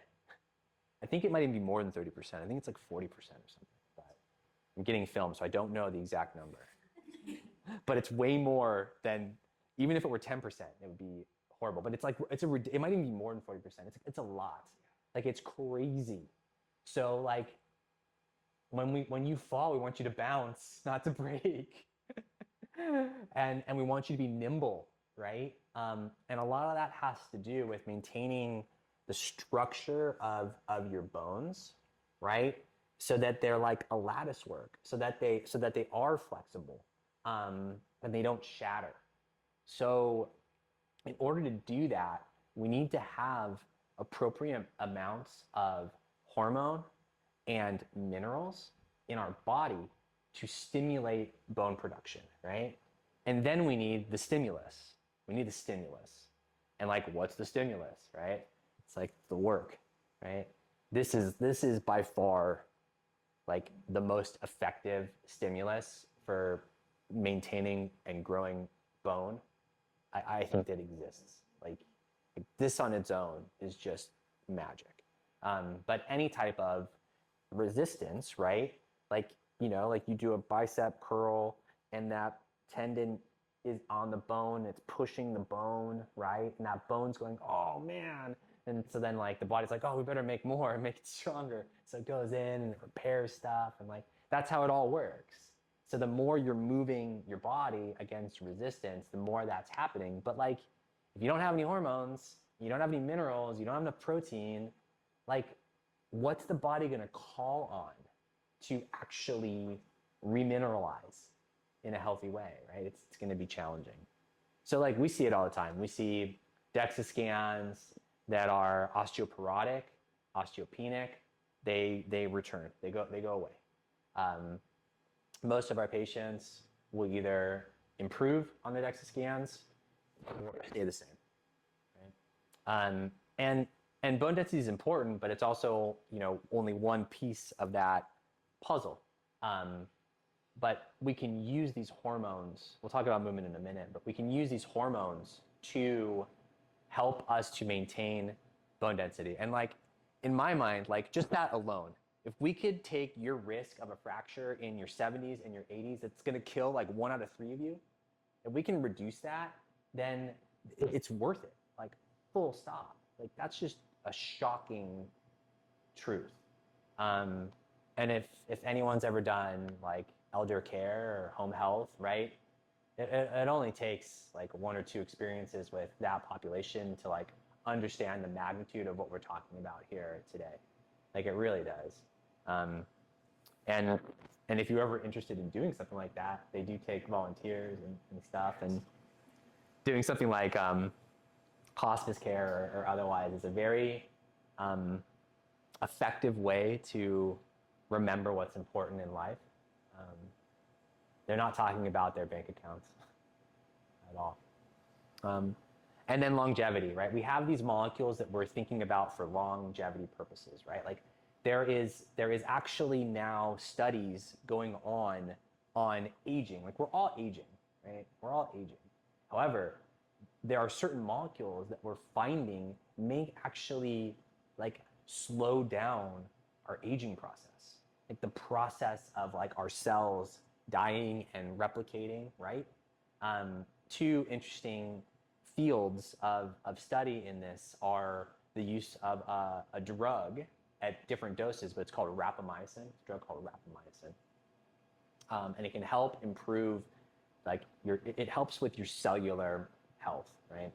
I think it might even be more than 30%. I think it's like 40% or something. But I'm getting filmed, so I don't know the exact number. But it's way more than, even if it were 10%, it would be horrible. But it's like, it might even be more than 40%. It's a lot. Like, it's crazy. So like, when you fall, we want you to bounce, not to break. And we want you to be nimble, right? And a lot of that has to do with maintaining the structure of your bones, right? So that they're like a lattice work, so that they are flexible, and they don't shatter. So in order to do that, we need to have appropriate amounts of hormone and minerals in our body to stimulate bone production, right? And then we need the stimulus. We need the stimulus. And like, what's the stimulus, right? It's like the work, right? This is by far like the most effective stimulus for maintaining and growing bone I think that exists. Like this on its own is just magic. But any type of resistance, right? Like, like you do a bicep curl and that tendon is on the bone, it's pushing the bone, right? And that bone's going, oh man. And so then like the body's like, oh, we better make more and make it stronger. So it goes in and repairs stuff. And like, that's how it all works. So the more you're moving your body against resistance, the more that's happening. But like, if you don't have any hormones, you don't have any minerals, you don't have enough protein, like, what's the body going to call on to actually remineralize in a healthy way, right? It's going to be challenging. So like we see it all the time. We see DEXA scans that are osteoporotic, osteopenic. They return. They go away. Most of our patients will either improve on the DEXA scans or stay the same. Right? And bone density is important, but it's also only one piece of that puzzle. But we can use these hormones. We'll talk about movement in a minute, but we can use these hormones to help us to maintain bone density. And like in my mind, like just that alone, if we could take your risk of a fracture in your 70s and your 80s, it's going to kill like 1 out of 3 of you. If we can reduce that, then it's worth it. Like full stop. Like that's just a shocking truth. And if anyone's ever done like elder care or home health, right? It only takes like 1 or 2 experiences with that population to like understand the magnitude of what we're talking about here today. Like it really does. And if you're ever interested in doing something like that, they do take volunteers and stuff. And doing something like hospice care or otherwise is a very effective way to remember what's important in life. They're not talking about their bank accounts at all. And then longevity, right? We have these molecules that we're thinking about for longevity purposes, right? Like there is actually now studies going on aging. Like we're all aging, right? We're all aging. However, there are certain molecules that we're finding may actually like slow down our aging process. Like the process of like our cells dying and replicating, right? 2 interesting fields of study in this are the use of a drug at different doses, but it's called rapamycin. It's a drug called rapamycin. And it can help improve, like it helps with your cellular health, right?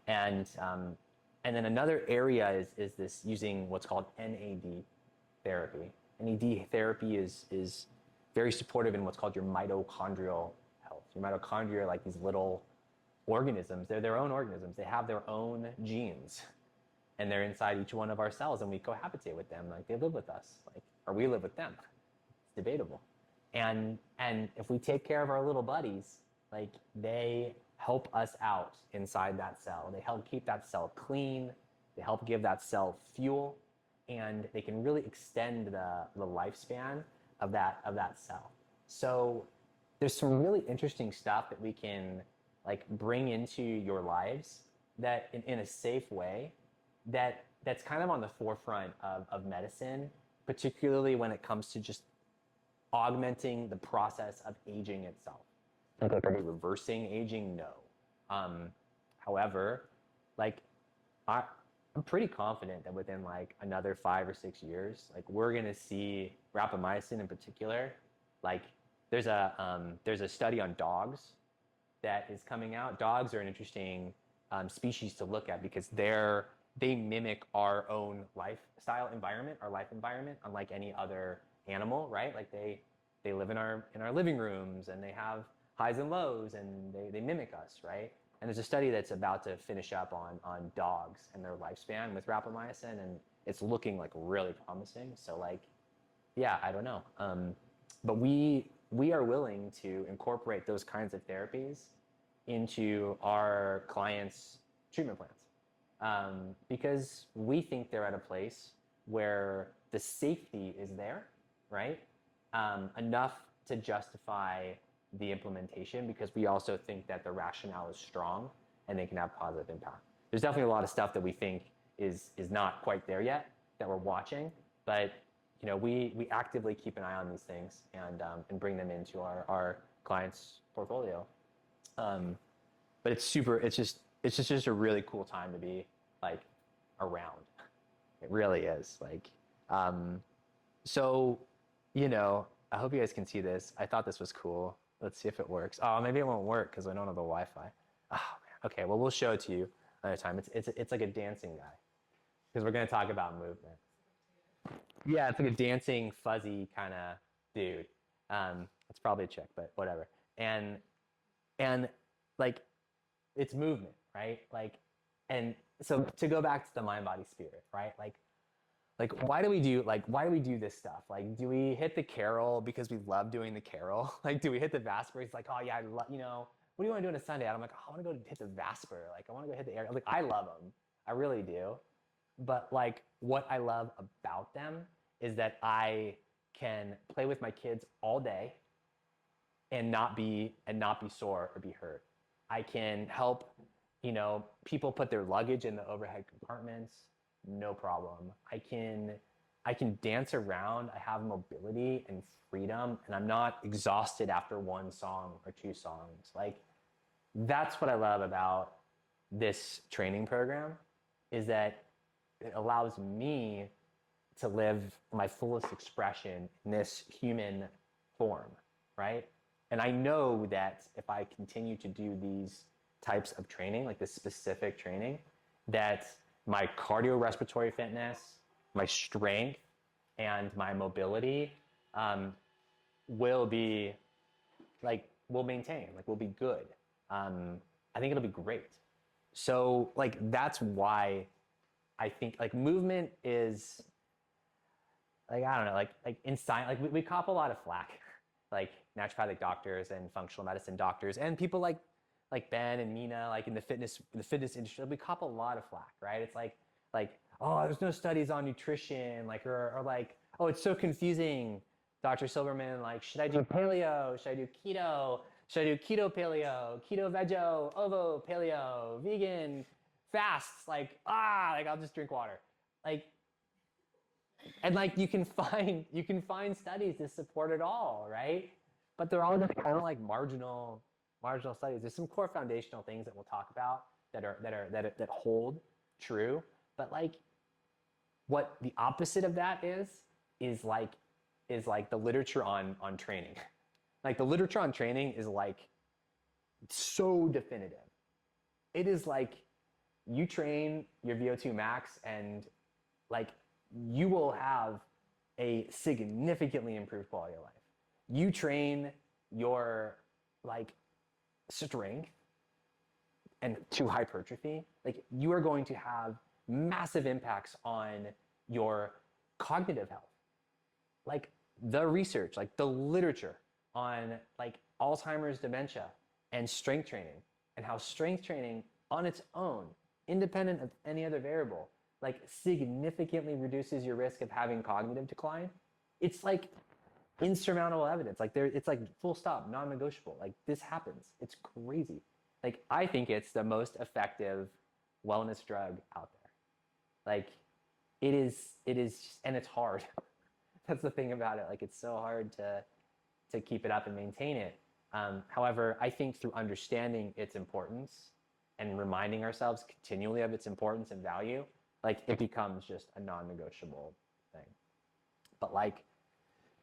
And then another area is this using what's called NAD therapy. NAD therapy is very supportive in what's called your mitochondrial health. Your mitochondria are like these little organisms. They're their own organisms. They have their own genes, and they're inside each one of our cells, and we cohabitate with them. Like they live with us, like or we live with them. It's debatable. And if we take care of our little buddies, like they help us out inside that cell. They help keep that cell clean. They help give that cell fuel, and they can really extend the lifespan of that cell. So there's some really interesting stuff that we can like bring into your lives that in a safe way that that's kind of on the forefront of medicine, particularly when it comes to just augmenting the process of aging itself. Like, are we reversing aging? No. Um, However, like I, I'm pretty confident that within like another 5 or 6 years, like we're gonna see rapamycin in particular. Like there's a study on dogs that is coming out. Dogs are an interesting species to look at because they mimic our own lifestyle environment, our life environment, unlike any other animal, right? Like they live in our living rooms and they have highs and lows and they mimic us, right? And there's a study that's about to finish up on dogs and their lifespan with rapamycin, and it's looking like really promising. So like, yeah, I don't know. But we are willing to incorporate those kinds of therapies into our clients' treatment plans because we think they're at a place where the safety is there, right? Enough to justify the implementation because we also think that the rationale is strong and they can have positive impact. There's definitely a lot of stuff that we think is not quite there yet that we're watching, but we actively keep an eye on these things and bring them into our clients' portfolio. Um, but it's just a really cool time to be like around. It really is like um, so I hope you guys can see this. I thought this was cool. Let's see if it works. Oh, maybe it won't work because I don't have the Wi-Fi. Oh man. Okay, well we'll show it to you another time. It's like a dancing guy because we're gonna talk about movement. Yeah, it's like a dancing fuzzy kind of dude. It's probably a chick, but whatever. And like it's movement, right? And so to go back to the mind, body, spirit, right? Like why do we do this stuff? Like, do we hit the carol because we love doing the carol? Like, do we hit the Vesper? It's like, oh yeah, what do you want to do on a Sunday? And I'm like, oh, I want to go hit the Vesper. Like, I want to go hit the air. Like, I love them, I really do. But like, what I love about them is that I can play with my kids all day and not be sore or be hurt. I can help, people put their luggage in the overhead compartments, no problem. I can dance around. I have mobility and freedom, and I'm not exhausted after one song or two songs. Like that's what I love about this training program is that it allows me to live my fullest expression in this human form, right? And I know that if I continue to do these types of training, like this specific training, that my cardiorespiratory fitness, my strength, and my mobility um, will be will maintain, like will be good. I think it'll be great. So like that's why I think like movement is like I don't know like in science like we cop a lot of flack like naturopathic doctors and functional medicine doctors and people like Ben and Mina like in the fitness industry we cop a lot of flack, right? It's like oh there's no studies on nutrition like or like oh it's so confusing, Dr. Silberman, like should I do paleo, should I do keto, should I do keto paleo, keto vego, ovo paleo, vegan, fasts, like I'll just drink water. Like and like you can find studies to support it all, right? But they're all just kind of like marginal studies. There's some core foundational things that we'll talk about that hold true. But like what the opposite of that is like the literature on training. Like the literature on training is like so definitive. It is like you train your VO2 max and like you will have a significantly improved quality of life. You train your like strength and to hypertrophy, like you are going to have massive impacts on your cognitive health. Like the research, like the literature on like Alzheimer's dementia and strength training and how strength training on its own, independent of any other variable, like significantly reduces your risk of having cognitive decline. It's like insurmountable evidence. Like it's like full stop, non-negotiable. Like this happens. It's crazy. Like I think it's the most effective wellness drug out there. Like and it's hard. That's the thing about it. Like, it's so hard to keep it up and maintain it. However, I think through understanding its importance and reminding ourselves continually of its importance and value, like, it becomes just a non-negotiable thing. But like,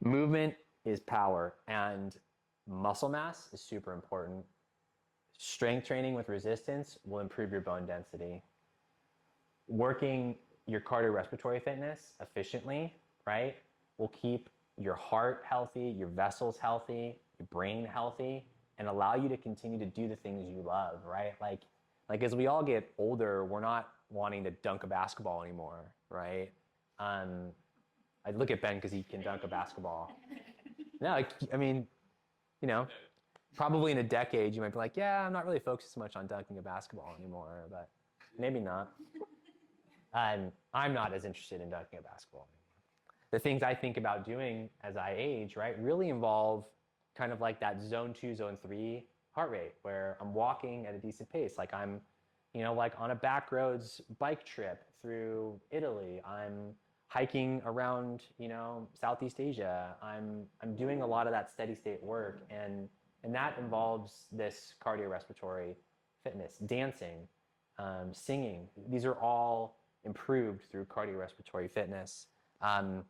movement is power, and muscle mass is super important. Strength training with resistance will improve your bone density. Working your cardiorespiratory fitness efficiently, right, will keep your heart healthy, your vessels healthy, your brain healthy, and allow you to continue to do the things you love, right? Like as we all get older, we're not wanting to dunk a basketball anymore, right? I look at Ben because he can dunk a basketball. No, I mean, you know, probably in a decade you might be like, yeah, I'm not really focused so much on dunking a basketball anymore, but maybe not. I'm not as interested in dunking a basketball anymore. The things I think about doing as I age, right, really involve kind of like that zone 2, zone 3 heart rate, where I'm walking at a decent pace. Like, I'm, like on a back roads bike trip through Italy. I'm hiking around, Southeast Asia. I'm doing a lot of that steady state work, and that involves this cardiorespiratory fitness, dancing, singing. These are all improved through cardiorespiratory fitness. And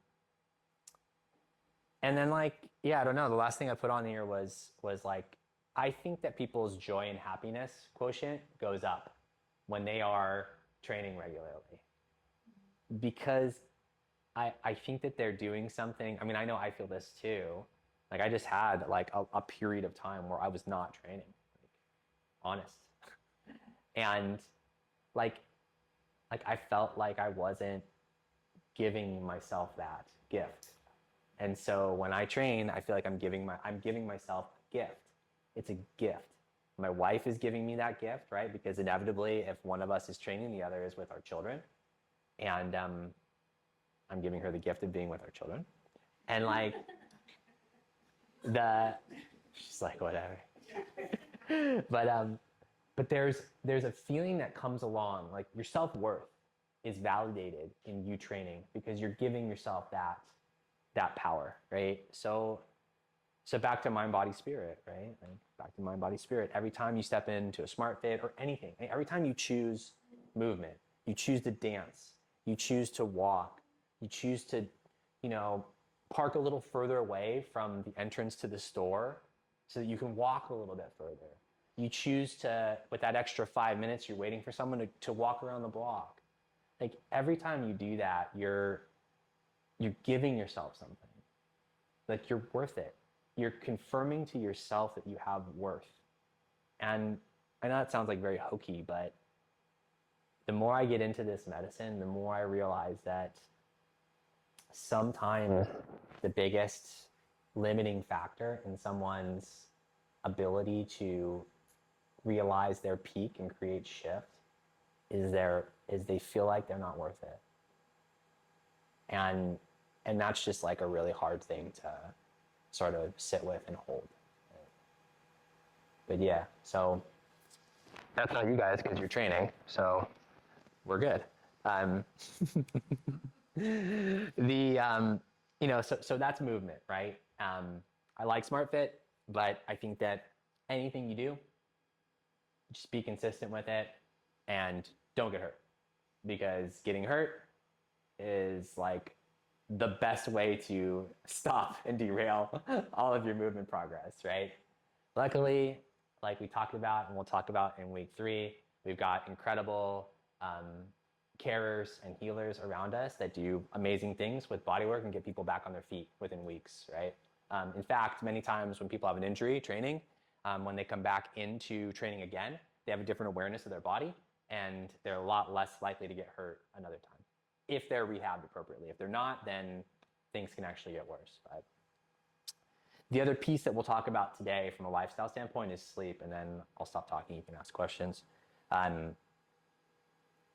then, like, yeah, I don't know. The last thing I put on here was like, I think that people's joy and happiness quotient goes up when they are training regularly, because I think that they're doing something. I mean, I know I feel this too. Like, I just had like a period of time where I was not training, like, honest. And like I felt like I wasn't giving myself that gift. And so when I train, I feel like I'm giving myself a gift. It's a gift. My wife is giving me that gift, right? Because inevitably, if one of us is training, the other is with our children. And I'm giving her the gift of being with our children. And like, she's like, whatever. But there's a feeling that comes along, like, your self-worth is validated in you training because you're giving yourself that power, right? So back to mind, body, spirit, right? Like, back to mind, body, spirit. Every time you step into a smart fit or anything, every time you choose movement, you choose to dance, you choose to walk, you choose to, park a little further away from the entrance to the store so that you can walk a little bit further. You choose to, with that extra 5 minutes, you're waiting for someone to walk around the block. Like, every time you do that, you're giving yourself something. Like, you're worth it. You're confirming to yourself that you have worth. And I know it sounds like very hokey, but the more I get into this medicine, the more I realize that sometimes the biggest limiting factor in someone's ability to realize their peak and create shift is they feel like they're not worth it. And that's just like a really hard thing to sort of sit with and hold. But yeah, so that's not you guys because you're training, so we're good. So that's movement, right? I like Smart Fit, but I think that anything you do, just be consistent with it and don't get hurt, because getting hurt is like the best way to stop and derail all of your movement progress, right? Luckily, like we talked about and we'll talk about in week 3, we've got incredible carers and healers around us that do amazing things with bodywork and get people back on their feet within weeks, right? In fact, many times when people have an injury training, when they come back into training again, they have a different awareness of their body and they're a lot less likely to get hurt another time if they're rehabbed appropriately. If they're not, then things can actually get worse. But the other piece that we'll talk about today from a lifestyle standpoint is sleep, and then I'll stop talking, you can ask questions.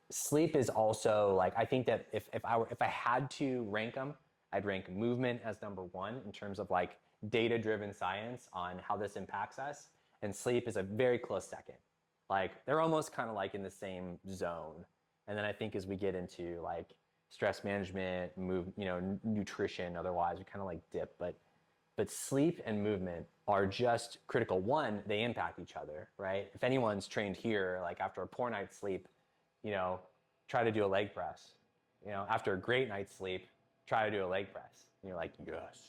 Sleep is also, like, I think that if I had to rank them, I'd rank movement as number 1 in terms of like data-driven science on how this impacts us, and sleep is a very close second. Like, they're almost kind of like in the same zone. And then I think as we get into like stress management, nutrition. Otherwise, we kind of like dip. But sleep and movement are just critical. One, they impact each other, right? If anyone's trained here, like after a poor night's sleep, try to do a leg press. After a great night's sleep, try to do a leg press. And you're like, yes.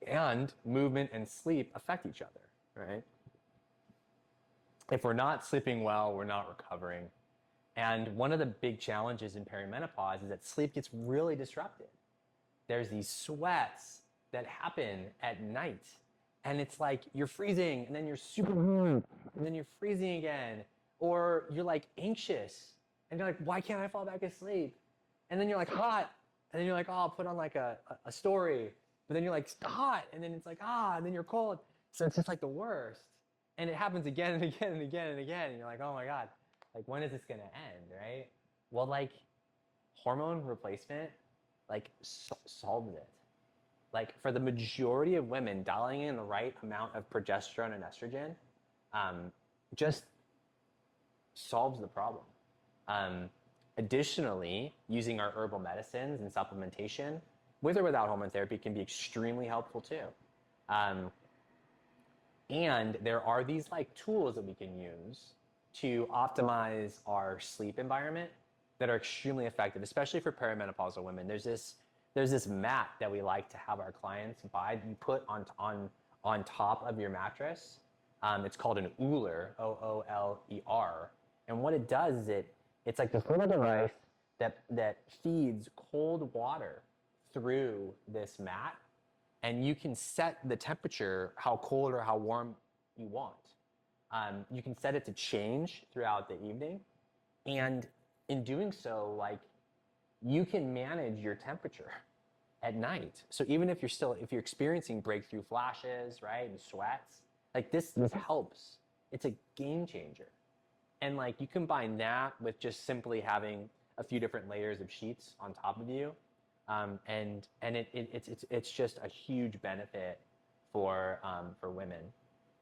And movement and sleep affect each other, right? If we're not sleeping well, we're not recovering. And one of the big challenges in perimenopause is that sleep gets really disrupted. There's these sweats that happen at night. And it's like you're freezing and then you're super hot and then you're freezing again. Or you're like anxious and you're like, why can't I fall back asleep? And then you're like hot and then you're like, oh, I'll put on like a story. But then you're like hot and then it's like, and then you're cold. So it's just like the worst. And it happens again and again and again and again. And you're like, oh my God, like when is this gonna end, right? Well, like hormone replacement, like solves it. Like for the majority of women, dialing in the right amount of progesterone and estrogen just solves the problem. Additionally, using our herbal medicines and supplementation, with or without hormone therapy, can be extremely helpful too. And there are these like tools that we can use to optimize our sleep environment that are extremely effective, especially for perimenopausal women. There's this mat that we like to have our clients buy. You put on top of your mattress. It's called an Ooler, Ooler. And what it does is it's like this little device that feeds cold water through this mat, and you can set the temperature, how cold or how warm you want. You can set it to change throughout the evening, and in doing so, like you can manage your temperature at night. So even if you're experiencing breakthrough flashes, right, and sweats, like this helps. It's a game changer. And like you combine that with just simply having a few different layers of sheets on top of you, and it's just a huge benefit for women,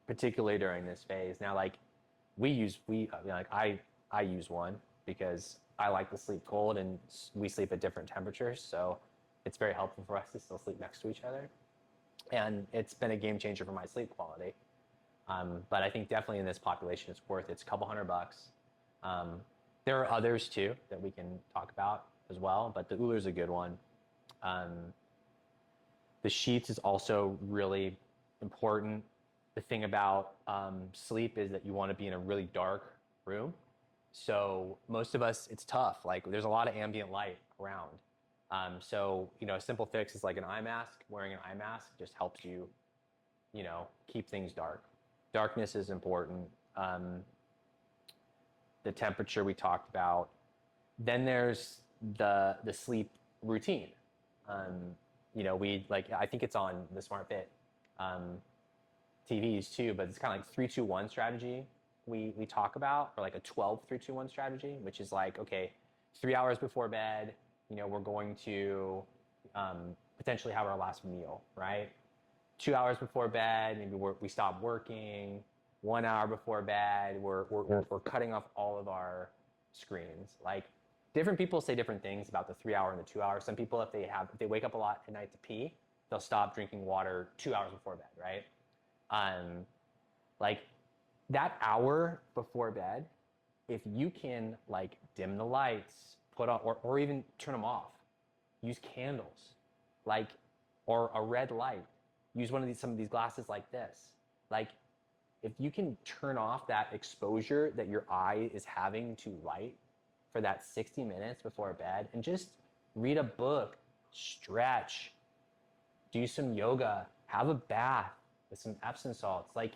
particularly during this phase. Now, like I use one because I like to sleep cold and we sleep at different temperatures, so it's very helpful for us to still sleep next to each other, and it's been a game changer for my sleep quality. But I think definitely in this population, it's worth it. It's a couple $100. There are others too that we can talk about as well, but the Ooler is a good one. The sheets is also really important. The thing about sleep is that you want to be in a really dark room. So most of us, it's tough. Like there's a lot of ambient light around. So a simple fix is like an eye mask. Wearing an eye mask just helps you, keep things dark. Darkness is important. The temperature we talked about. Then there's the sleep routine. I think it's on the SmartFit TVs too, but it's kind of like 3-2-1 strategy we talk about, or like a 12-3-2-1 strategy, which is like, okay, 3 hours before bed, we're going to potentially have our last meal, right? 2 hours before bed, maybe we stop working. 1 hour before bed, we're cutting off all of our screens. Like different people say different things about the 3 hour and the 2 hour. Some people, if they wake up a lot at night to pee, they'll stop drinking water 2 hours before bed, right? Like that hour before bed, if you can like dim the lights, put on, or even turn them off, use candles, like, or a red light, use some of these glasses like this. Like if you can turn off that exposure that your eye is having to light for that 60 minutes before bed, and just read a book, stretch, do some yoga, have a bath with some Epsom salts, like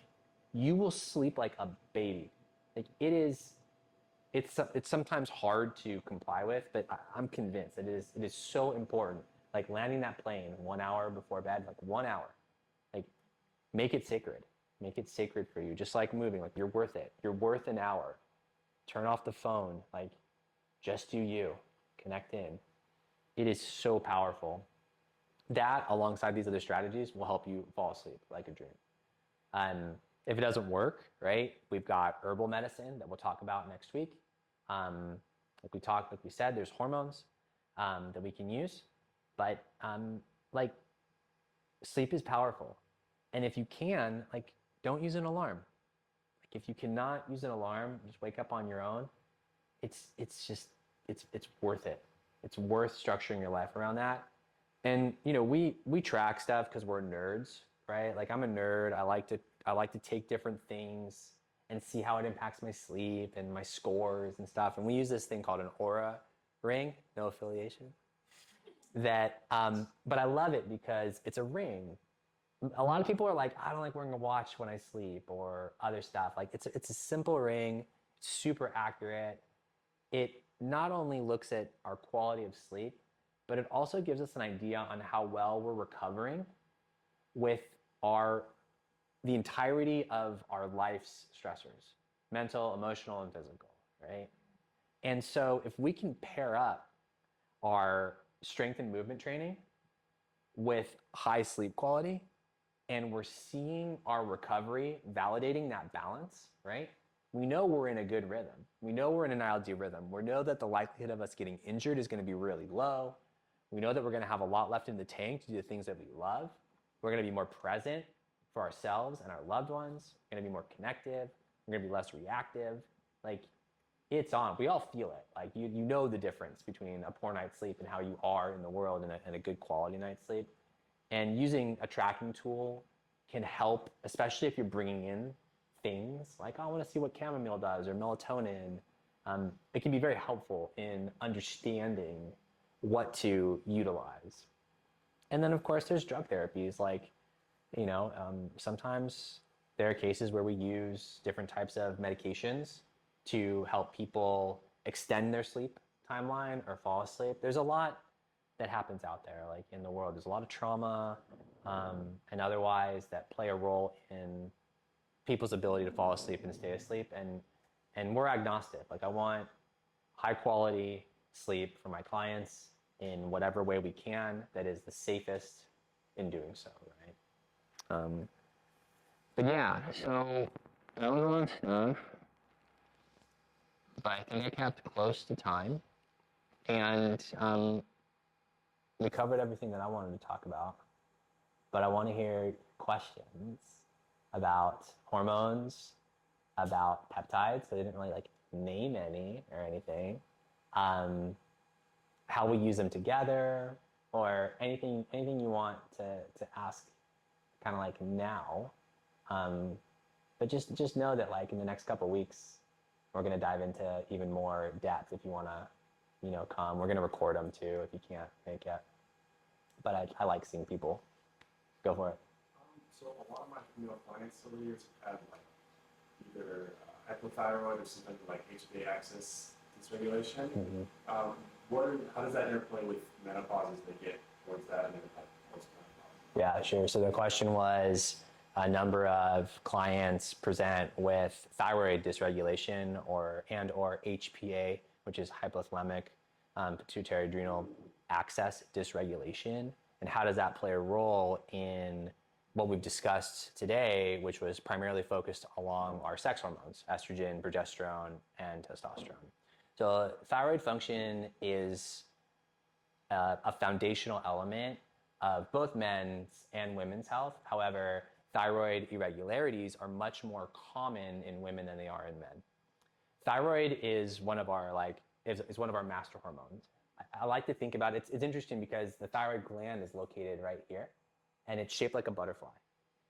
you will sleep like a baby. Like it's sometimes hard to comply with, but I'm convinced it is so important. Like landing that plane 1 hour before bed, like 1 hour, like make it sacred. Make it sacred for you. Just like moving, like you're worth it. You're worth an hour. Turn off the phone, like just do you. Connect in. It is so powerful. That, alongside these other strategies, will help you fall asleep like a dream. If it doesn't work, right, we've got herbal medicine that we'll talk about next week. Like we said, there's hormones that we can use, but like sleep is powerful. And if you can, like, don't use an alarm. Like if you cannot use an alarm, just wake up on your own. It's worth it. It's worth structuring your life around that. And we track stuff because we're nerds, right? Like I'm a nerd. I like to take different things and see how it impacts my sleep and my scores and stuff. And we use this thing called an aura ring, no affiliation. But I love it because it's a ring. A lot of people are like, I don't like wearing a watch when I sleep or other stuff. Like it's a simple ring, it's super accurate. It not only looks at our quality of sleep, but it also gives us an idea on how well we're recovering with our the entirety of our life's stressors, mental, emotional, and physical, right? And so if we can pair up our strength and movement training with high sleep quality, and we're seeing our recovery validating that balance, right? We know we're in a good rhythm. We know we're in an ideal rhythm. We know that the likelihood of us getting injured is going to be really low. We know that we're going to have a lot left in the tank to do the things that we love. We're going to be more present for ourselves and our loved ones. We're going to be more connected. We're going to be less reactive. Like, it's on. We all feel it. Like, you know the difference between a poor night's sleep and how you are in the world and a good quality night's sleep. And using a tracking tool can help, especially if you're bringing in things like, oh, I want to see what chamomile does or melatonin. It can be very helpful in understanding what to utilize. And then, of course, there's drug therapies. Like, sometimes there are cases where we use different types of medications to help people extend their sleep timeline or fall asleep. There's a lot that happens out there, like in the world. There's a lot of trauma and otherwise that play a role in people's ability to fall asleep and stay asleep. And we're agnostic. Like I want high quality sleep for my clients in whatever way we can that is the safest in doing so, right? But yeah, so that was a lot of stuff. But I think I kept close to time. And we covered everything that I wanted to talk about. But I want to hear questions about hormones, about peptides. So I didn't really like name any or anything. How we use them together, or anything you want to ask, kind of like now. But just know that like in the next couple of weeks, we're gonna dive into even more depth. If you wanna, come, we're gonna record them too if you can't make it. But I like seeing people. Go for it. So a lot of my female clients over the years have had like either hypothyroid or something like HPA axis dysregulation. Mm-hmm. How does that interplay with menopause as they get towards that and then post-menopause? Yeah, sure. So the question was, a number of clients present with thyroid dysregulation or HPA, which is hypothalamic pituitary adrenal axis dysregulation, and how does that play a role in what we've discussed today, which was primarily focused along our sex hormones, estrogen, progesterone, and testosterone. So thyroid function is a foundational element of both men's and women's health. However, thyroid irregularities are much more common in women than they are in men. Thyroid is one of our is one of our master hormones. I like to think about it. It's interesting because the thyroid gland is located right here, and it's shaped like a butterfly,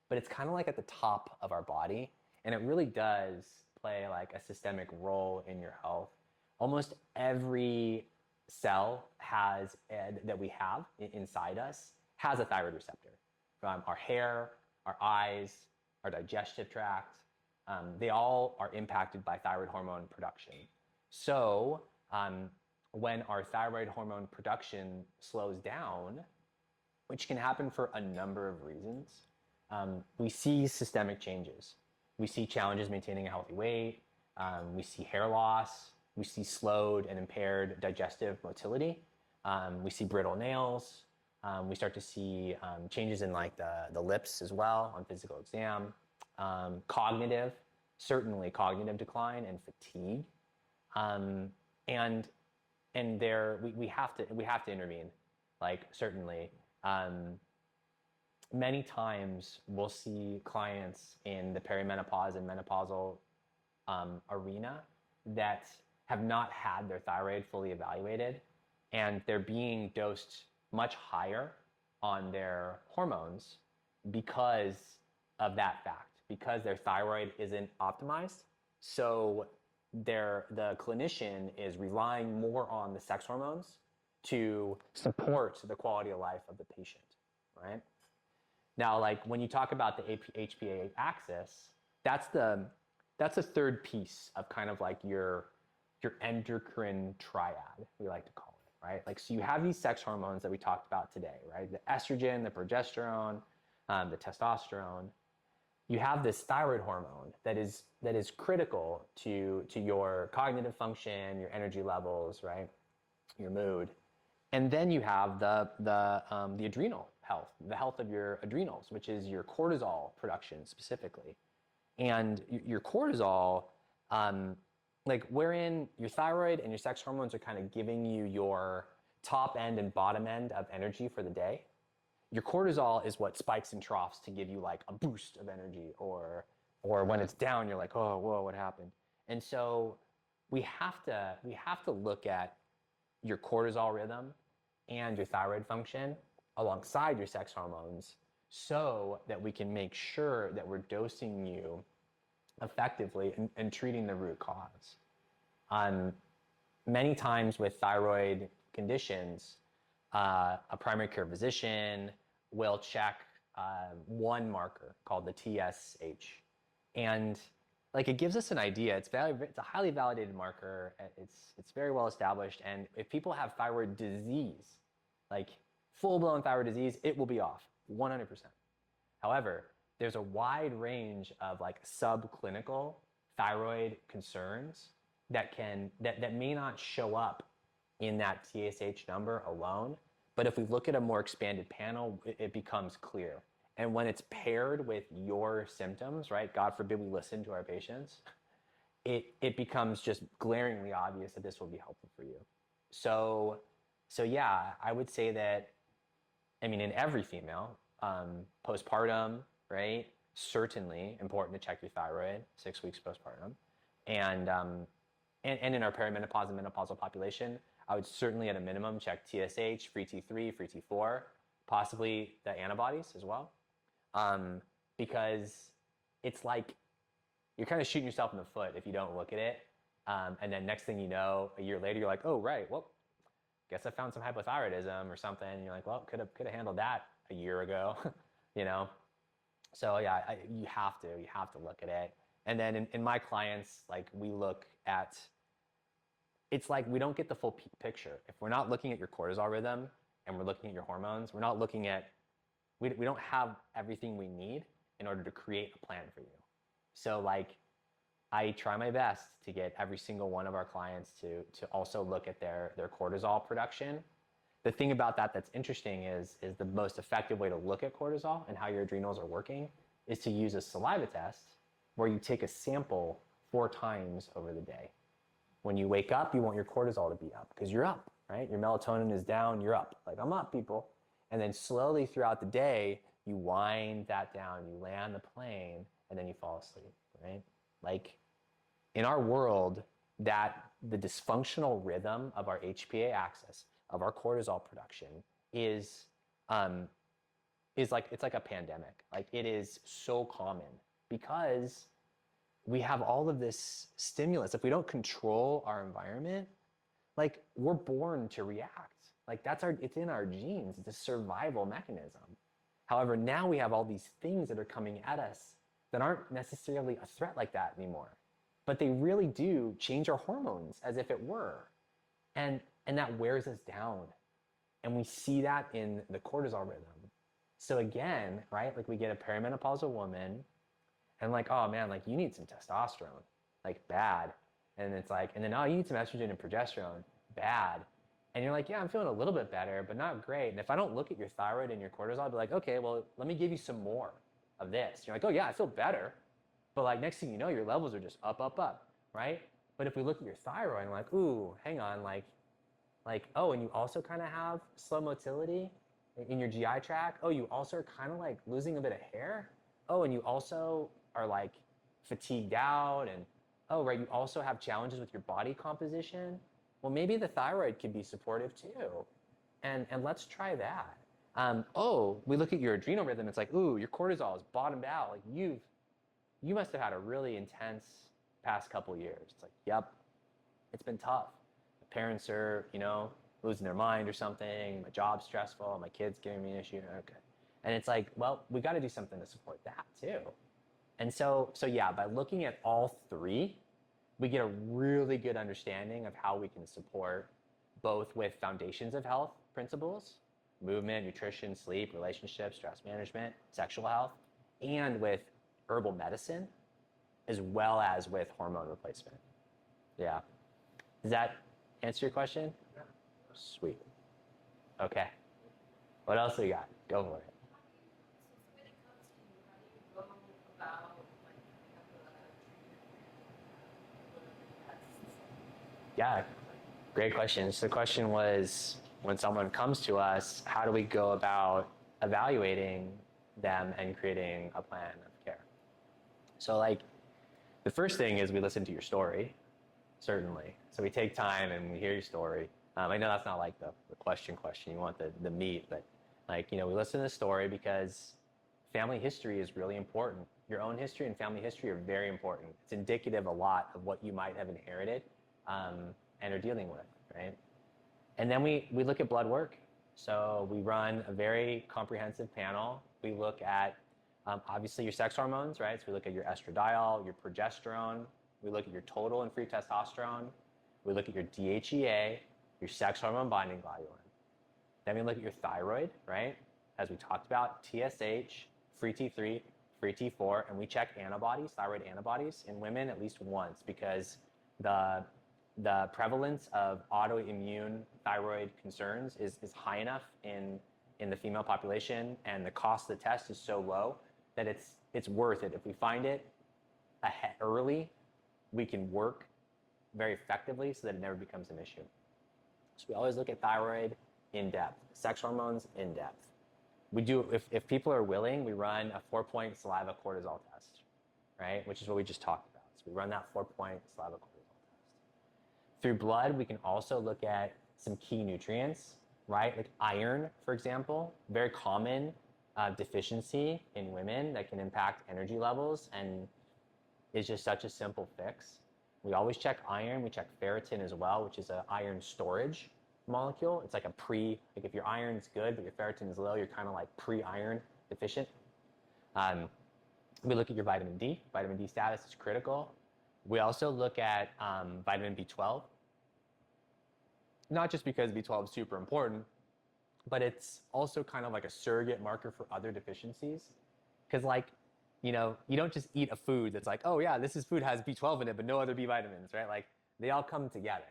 but it's kind of like at the top of our body, and it really does play like a systemic role in your health. Almost every cell that we have inside us has a thyroid receptor. Our hair, our eyes, our digestive tract, they all are impacted by thyroid hormone production. So when our thyroid hormone production slows down, which can happen for a number of reasons, we see systemic changes. We see challenges maintaining a healthy weight. We see hair loss. We see slowed and impaired digestive motility. We see brittle nails. We start to see changes in like the lips as well on physical exam. Certainly cognitive decline and fatigue. And and there we have to intervene, like certainly. Many times we'll see clients in the perimenopause and menopausal arena that have not had their thyroid fully evaluated, and they're being dosed much higher on their hormones because of that fact, because their thyroid isn't optimized. So the clinician is relying more on the sex hormones to support the quality of life of the patient, right? Now, like when you talk about the HPA axis, that's the third piece of kind of like your endocrine triad, we like to call it, right? Like, so you have these sex hormones that we talked about today, right? The estrogen, the progesterone, the testosterone. You have this thyroid hormone that is critical to your cognitive function, your energy levels, right? Your mood. And then you have the adrenal health, the health of your adrenals, which is your cortisol production specifically. And your cortisol, like wherein your thyroid and your sex hormones are kind of giving you your top end and bottom end of energy for the day. Your cortisol is what spikes and troughs to give you like a boost of energy, or when it's down, you're like, oh, whoa, what happened? And so we have to look at your cortisol rhythm and your thyroid function alongside your sex hormones so that we can make sure that we're dosing you effectively and treating the root cause. Many times with thyroid conditions, a primary care physician will check one marker called the TSH. And like it gives us an idea. It's a highly validated marker. It's very well established. And if people have thyroid disease, like full-blown thyroid disease, it will be off 100%. However, there's a wide range of like subclinical thyroid concerns that may not show up in that TSH number alone. But if we look at a more expanded panel, it becomes clear. And when it's paired with your symptoms, right? God forbid we listen to our patients, it becomes just glaringly obvious that this will be helpful for you. So yeah, I would say that, I mean, in every female, postpartum, right? Certainly important to check your thyroid 6 weeks postpartum. And in our perimenopause and menopausal population, I would certainly at a minimum check TSH, free T3, free T4, possibly the antibodies as well. Because it's like you're kind of shooting yourself in the foot if you don't look at it. And then next thing you know, a year later, you're like, oh, right, well, guess I found some hypothyroidism or something. And you're like, well, could have handled that a year ago, you know? So yeah, you have to look at it. And then in my clients, like we look at, it's like we don't get the full picture. If we're not looking at your cortisol rhythm and we're looking at your hormones, we're not looking at, we don't have everything we need in order to create a plan for you. So like, I try my best to get every single one of our clients to also look at their cortisol production. The thing about that that's interesting is the most effective way to look at cortisol and how your adrenals are working is to use a saliva test where you take a sample 4 times over the day. When you wake up, you want your cortisol to be up because you're up, right? Your melatonin is down, you're up. Like, I'm up, people. And then slowly throughout the day, you wind that down, you land the plane, and then you fall asleep, right? Like, in our world, that the dysfunctional rhythm of our HPA axis, of our cortisol production, is like, it's like a pandemic. Like, it is so common because we have all of this stimulus. If we don't control our environment, like we're born to react. Like it's in our genes. It's a survival mechanism. However, now we have all these things that are coming at us that aren't necessarily a threat like that anymore, but they really do change our hormones as if it were. And that wears us down. And we see that in the cortisol rhythm. So again, right, like we get a perimenopausal woman and like, oh man, like you need some testosterone, like bad. And it's like, and then, oh, you need some estrogen and progesterone, bad. And you're like, yeah, I'm feeling a little bit better, but not great. And if I don't look at your thyroid and your cortisol, I'll be like, okay, well, let me give you some more of this. You're like, oh yeah, I feel better. But like next thing you know, your levels are just up, right? But if we look at your thyroid and like, ooh, hang on, like Like, oh, and you also kind of have slow motility in your GI tract. Oh, you also are kind of like losing a bit of hair. Oh, and you also are like fatigued out. And oh, right, you also have challenges with your body composition. Well, maybe the thyroid can be supportive too. And let's try that. Oh, we look at your adrenal rhythm. It's like, ooh, your cortisol is bottomed out. Like you must have had a really intense past couple years. It's like, yep, it's been tough. My parents are, losing their mind or something. My job's stressful. My kid's giving me an issue. Okay. And it's like, well, we got to do something to support that too. And so yeah, by looking at all three, we get a really good understanding of how we can support both with foundations of health principles, movement, nutrition, sleep, relationships, stress management, sexual health, and with herbal medicine, as well as with hormone replacement. Yeah. Does that answer your question? Yeah. Sweet. Okay. What else we got? Go for it. When it comes to you, how do you go about like Yeah, great question. So the question was, when someone comes to us, how do we go about evaluating them and creating a plan of care? So like, the first thing is we listen to your story, certainly. So we take time and we hear your story. I know that's not like the question. You want the meat, but like, we listen to the story because family history is really important. Your own history and family history are very important. It's indicative a lot of what you might have inherited and are dealing with, right? And then we look at blood work. So we run a very comprehensive panel. We look at obviously your sex hormones, right? So we look at your estradiol, your progesterone. We look at your total and free testosterone. We look at your DHEA, your sex hormone binding globulin. Then we look at your thyroid, right? As we talked about, TSH, free T3, free T4, and we check antibodies, thyroid antibodies in women at least once because the prevalence of autoimmune thyroid concerns is high enough in the female population, and the cost of the test is so low that it's worth it. If we find it early, we can work very effectively so that it never becomes an issue. So we always look at thyroid in depth, sex hormones in depth. We do, if people are willing, we run a 4-point saliva cortisol test, right? Which is what we just talked about. So we run that 4-point saliva cortisol test. Through blood, we can also look at some key nutrients, right? Like iron, for example, very common deficiency in women that can impact energy levels and is just such a simple fix. We always check iron. We check ferritin as well, which is an iron storage molecule. It's like like if your iron's good, but your ferritin is low, you're kind of like pre-iron deficient. We look at your vitamin D. Vitamin D status is critical. We also look at vitamin B12, not just because B12 is super important, but it's also kind of like a surrogate marker for other deficiencies. Because like, you don't just eat a food that's like, oh yeah, this food has B12 in it, but no other B vitamins, right? Like they all come together.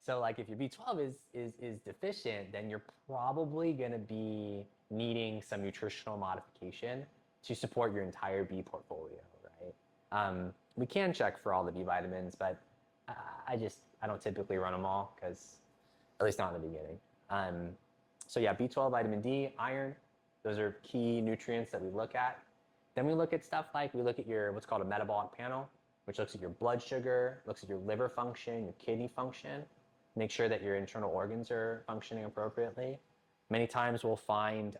So like if your B12 is deficient, then you're probably gonna be needing some nutritional modification to support your entire B portfolio, right? We can check for all the B vitamins, but I don't typically run them all because, at least not in the beginning. So yeah, B12, vitamin D, iron, those are key nutrients that we look at. Then we look at stuff like, we look at your, what's called a metabolic panel, which looks at your blood sugar, looks at your liver function, your kidney function, make sure that your internal organs are functioning appropriately. Many times we'll find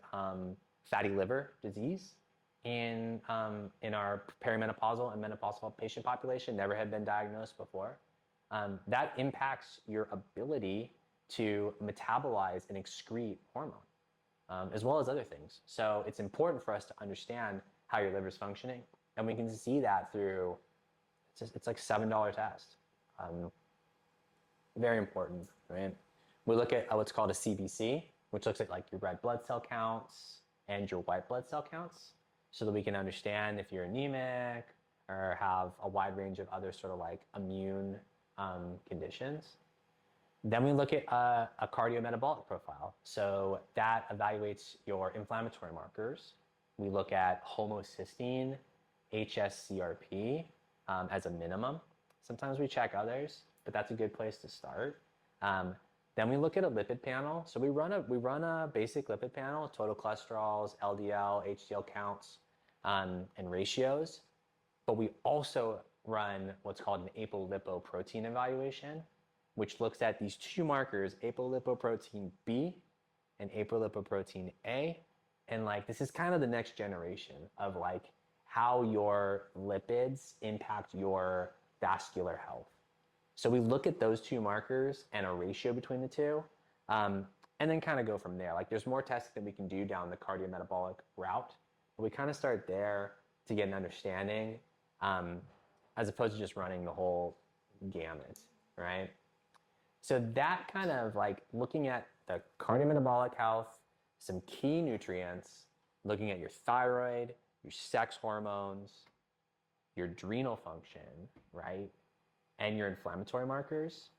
fatty liver disease in our perimenopausal and menopausal patient population, never had been diagnosed before. That impacts your ability to metabolize and excrete hormone, as well as other things. So it's important for us to understand how your liver is functioning, and we can see that through, it's like $7 test. Very important, right? We look at what's called a CBC, which looks at like your red blood cell counts and your white blood cell counts, so that we can understand if you're anemic or have a wide range of other sort of like immune conditions. Then we look at a cardiometabolic profile. So that evaluates your inflammatory markers. We look at homocysteine, HSCRP as a minimum. Sometimes we check others, but that's a good place to start. Then we look at a lipid panel. So we run a basic lipid panel, total cholesterols, LDL, HDL counts, and ratios. But we also run what's called an apolipoprotein evaluation, which looks at these two markers, apolipoprotein B and apolipoprotein A. And like this is kind of the next generation of like how your lipids impact your vascular health. So we look at those two markers and a ratio between the two, and then kind of go from there. Like there's more testing that we can do down the cardiometabolic route, but we kind of start there to get an understanding, as opposed to just running the whole gamut, right? So that kind of like looking at the cardiometabolic health, some key nutrients, looking at your thyroid, your sex hormones, your adrenal function, right? And your inflammatory markers,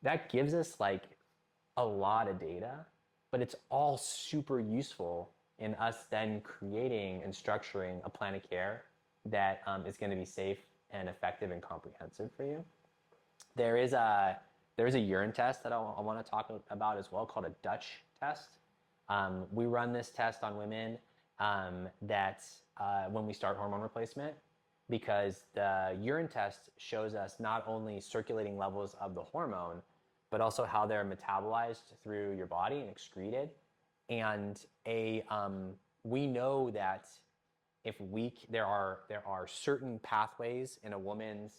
that gives us like a lot of data, but it's all super useful in us then creating and structuring a plan of care that is going to be safe and effective and comprehensive for you. There is a urine test that I want to talk about as well called a Dutch test. We run this test on women when we start hormone replacement, because the urine test shows us not only circulating levels of the hormone, but also how they're metabolized through your body and excreted. And we know that there are certain pathways in a woman's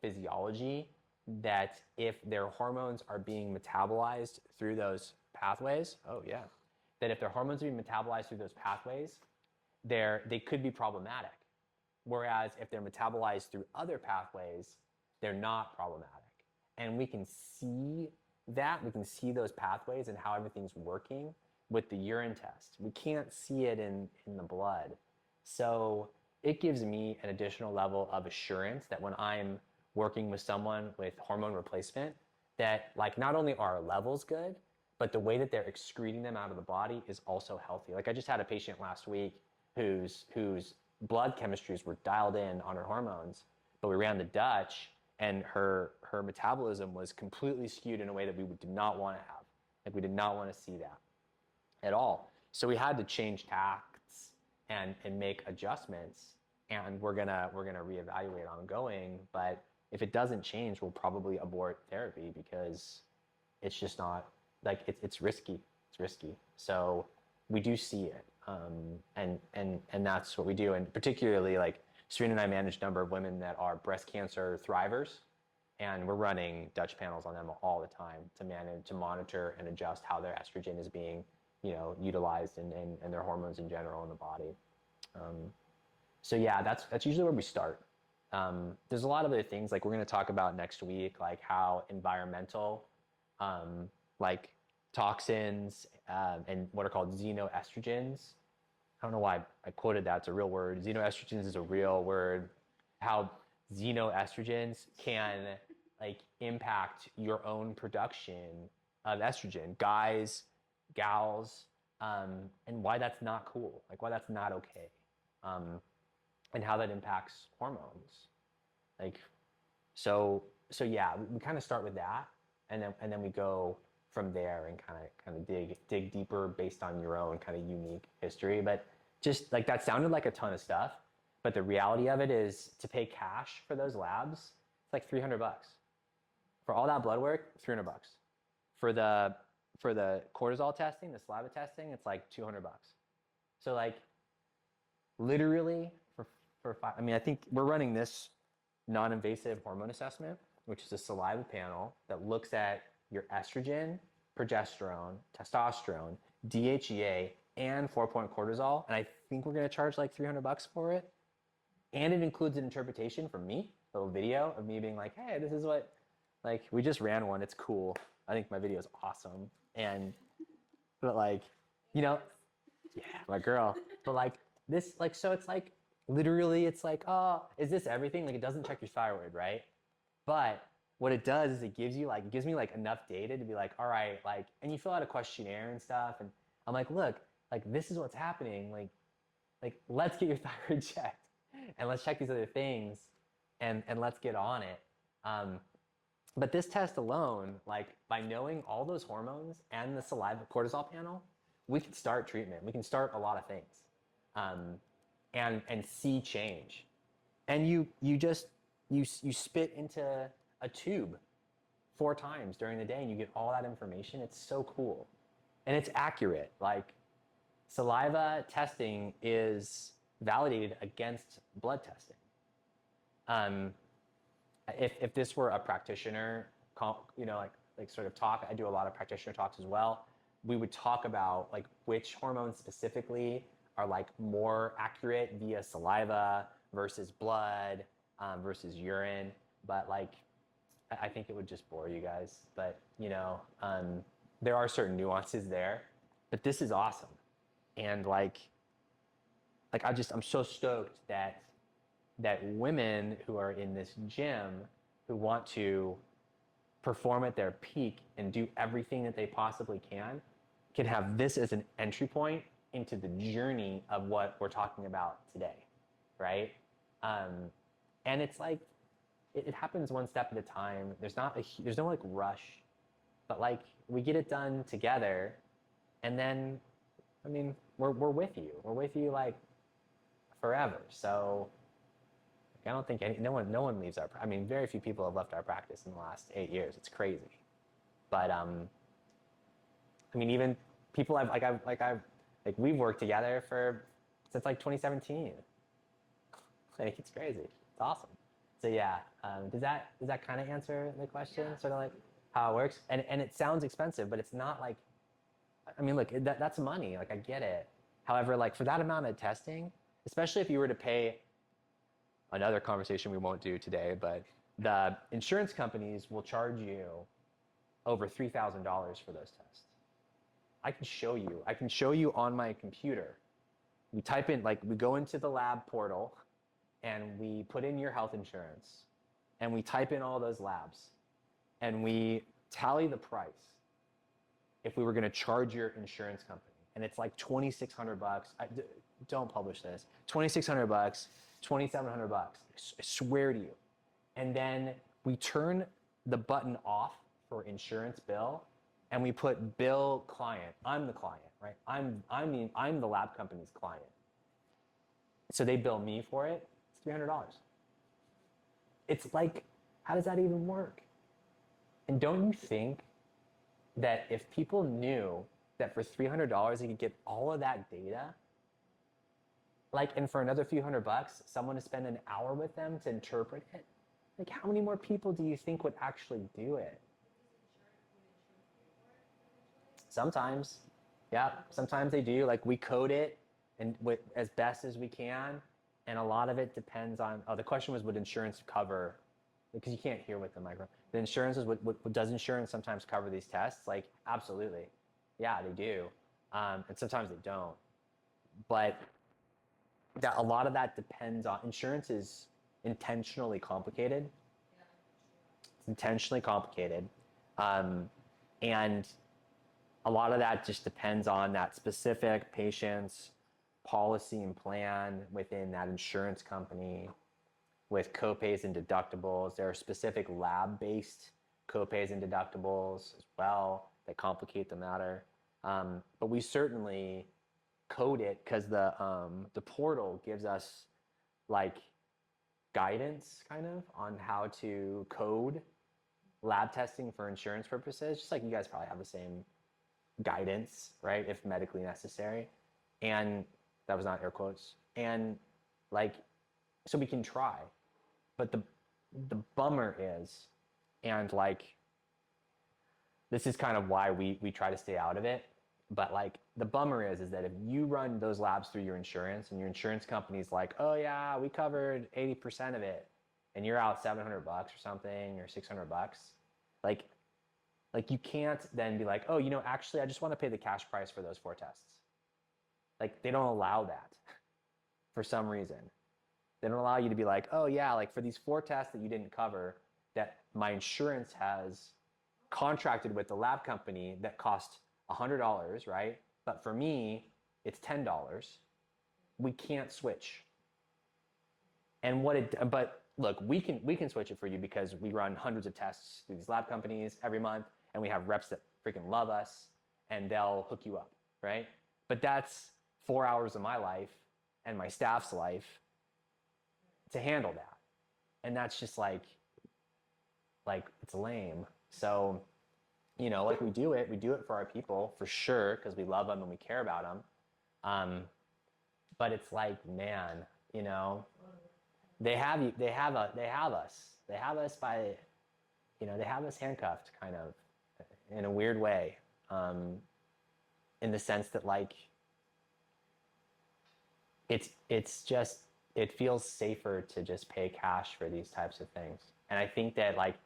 physiology that if their hormones are being metabolized through those pathways, that if their hormones are being metabolized through those pathways, they could be problematic. Whereas if they're metabolized through other pathways, they're not problematic. And we can see those pathways and how everything's working with the urine test. We can't see it in the blood. So it gives me an additional level of assurance that when I'm working with someone with hormone replacement, that like not only are our levels good, but the way that they're excreting them out of the body is also healthy. Like I just had a patient last week whose blood chemistries were dialed in on her hormones, but we ran the Dutch and her metabolism was completely skewed in a way that we did not want to have. Like we did not want to see that at all. So we had to change tacts and make adjustments, and we're gonna reevaluate ongoing. But if it doesn't change, we'll probably abort therapy because it's just not like it's risky. It's risky. So we do see it, and that's what we do. And particularly, like Serena and I manage a number of women that are breast cancer thrivers, and we're running Dutch panels on them all the time to monitor and adjust how their estrogen is being, utilized and their hormones in general in the body. So yeah, that's usually where we start. There's a lot of other things like we're going to talk about next week, like how environmental, like toxins and what are called xenoestrogens. I don't know why I quoted that. It's a real word. Xenoestrogens is a real word. How xenoestrogens can like impact your own production of estrogen, guys, gals, and why that's not cool, like why that's not okay, and how that impacts hormones. Like, so yeah, we kind of start with that, and then we go from there and kind of dig deeper based on your own kind of unique history. But just like that sounded like a ton of stuff, but the reality of it is to pay cash for those labs, it's like $300 for all that blood work. $300 for the cortisol testing, the saliva testing, it's like $200. So like literally for five, I mean, I think we're running this non-invasive hormone assessment, which is a saliva panel that looks at your estrogen, progesterone, testosterone, DHEA, and 4-point cortisol. And I think we're going to charge like $300 for it. And it includes an interpretation from me, a little video of me being like, hey, this is what, like, we just ran one. It's cool. I think my video is awesome. But like, yeah, my girl. But like this, like, so it's like, literally, it's like, oh, is this everything? Like, it doesn't check your thyroid, right? But what it does is it gives me like enough data to be like, all right, like, and you fill out a questionnaire and stuff. And I'm like, look, like, this is what's happening. Like, let's get your thyroid checked and let's check these other things and let's get on it. But this test alone, like by knowing all those hormones and the saliva cortisol panel, we can start treatment. We can start a lot of things, um, and see change. And you spit into a tube 4 times during the day, and you get all that information. It's so cool, and it's accurate. Like saliva testing is validated against blood testing. Um, if this were a practitioner, like sort of talk, I do a lot of practitioner talks as well. We would talk about like which hormones specifically are like more accurate via saliva versus blood, versus urine. But like, I think it would just bore you guys. But there are certain nuances there. But this is awesome, and I'm so stoked that women who are in this gym who want to perform at their peak and do everything that they possibly can have this as an entry point into the journey of what we're talking about today, right? And it's like it happens one step at a time. There's no like rush, but like we get it done together, and then I mean we're with you. We're with you like forever. So I don't think no one leaves our. I mean, very few people have left our practice in the last 8 years. It's crazy, but I mean, even people we've worked together since like 2017. Like it's crazy. It's awesome. So yeah, does that kind of answer the question? Yeah. Sort of like how it works, and it sounds expensive, but it's not like. I mean, look, that's money. Like I get it. However, like for that amount of testing, especially if you were to pay another conversation we won't do today, but the insurance companies will charge you over $3,000 for those tests. I can show you. I can show you on my computer. We type in, like, we go into the lab portal and we put in your health insurance and we type in all those labs and we tally the price if we were going to charge your insurance company. And it's like $2,600. Don't publish this. $2,600, $2,700. I swear to you. And then we turn the button off for insurance bill, and we put bill client. I'm the client, right? I'm the lab company's client. So they bill me for it. It's $300. It's like, how does that even work? And don't you think that if people knew that for $300 they could get all of that data, like, and for another few $100, someone to spend an hour with them to interpret it, like, how many more people do you think would actually do it? Sometimes, yeah, sometimes they do. Like we code it and with as best as we can, and a lot of it depends on. Oh, the question was, would insurance cover? Because you can't hear with the micro. The insurance is does insurance sometimes cover these tests? Like absolutely, yeah, they do, and sometimes they don't. But that a lot of that depends on insurance is intentionally complicated. It's intentionally complicated, and a lot of that just depends on that specific patient's policy and plan within that insurance company with copays and deductibles. There are specific lab-based copays and deductibles as well that complicate the matter. But we certainly code it because the portal gives us like guidance kind of on how to code lab testing for insurance purposes, just like you guys probably have the same guidance, right? If medically necessary. And that was not air quotes. And like, so we can try. But the bummer is, and like, this is kind of why we try to stay out of it. But like the bummer is that if you run those labs through your insurance and your insurance company's like, oh yeah, we covered 80% of it, and you're out $700 or something or $600, like you can't then be like, oh, actually I just want to pay the cash price for those 4 tests. Like they don't allow that for some reason. They don't allow you to be like, oh yeah, like for these 4 tests that you didn't cover, that my insurance has contracted with the lab company that cost $100, right? But for me, it's $10. We can't switch. And but look, we can switch it for you because we run hundreds of tests through these lab companies every month, and we have reps that freaking love us, and they'll hook you up, right? But that's 4 hours of my life and my staff's life to handle that, and that's just like it's lame. So, like we do it for our people for sure because we love them and we care about them. But it's like, man, they have you. They have us. They have us by, they have us handcuffed, kind of, in a weird way, in the sense that like, it feels safer to just pay cash for these types of things. And I think that like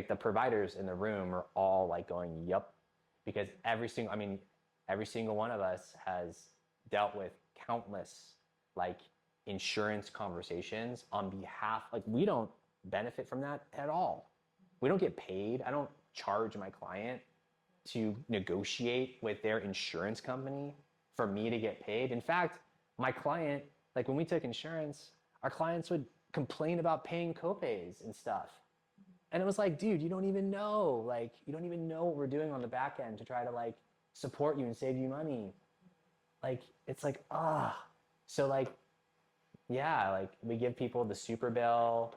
the providers in the room are all like going, "Yup," because every single one of us has dealt with countless like insurance conversations on behalf, like we don't benefit from that at all. We don't get paid. I don't charge my client to negotiate with their insurance company for me to get paid. In fact, my client, like when we took insurance, our clients would complain about paying copays and stuff. And it was like, dude, you don't even know what we're doing on the back end to try to like support you and save you money. Like, it's like, so like, yeah, like we give people the super bill.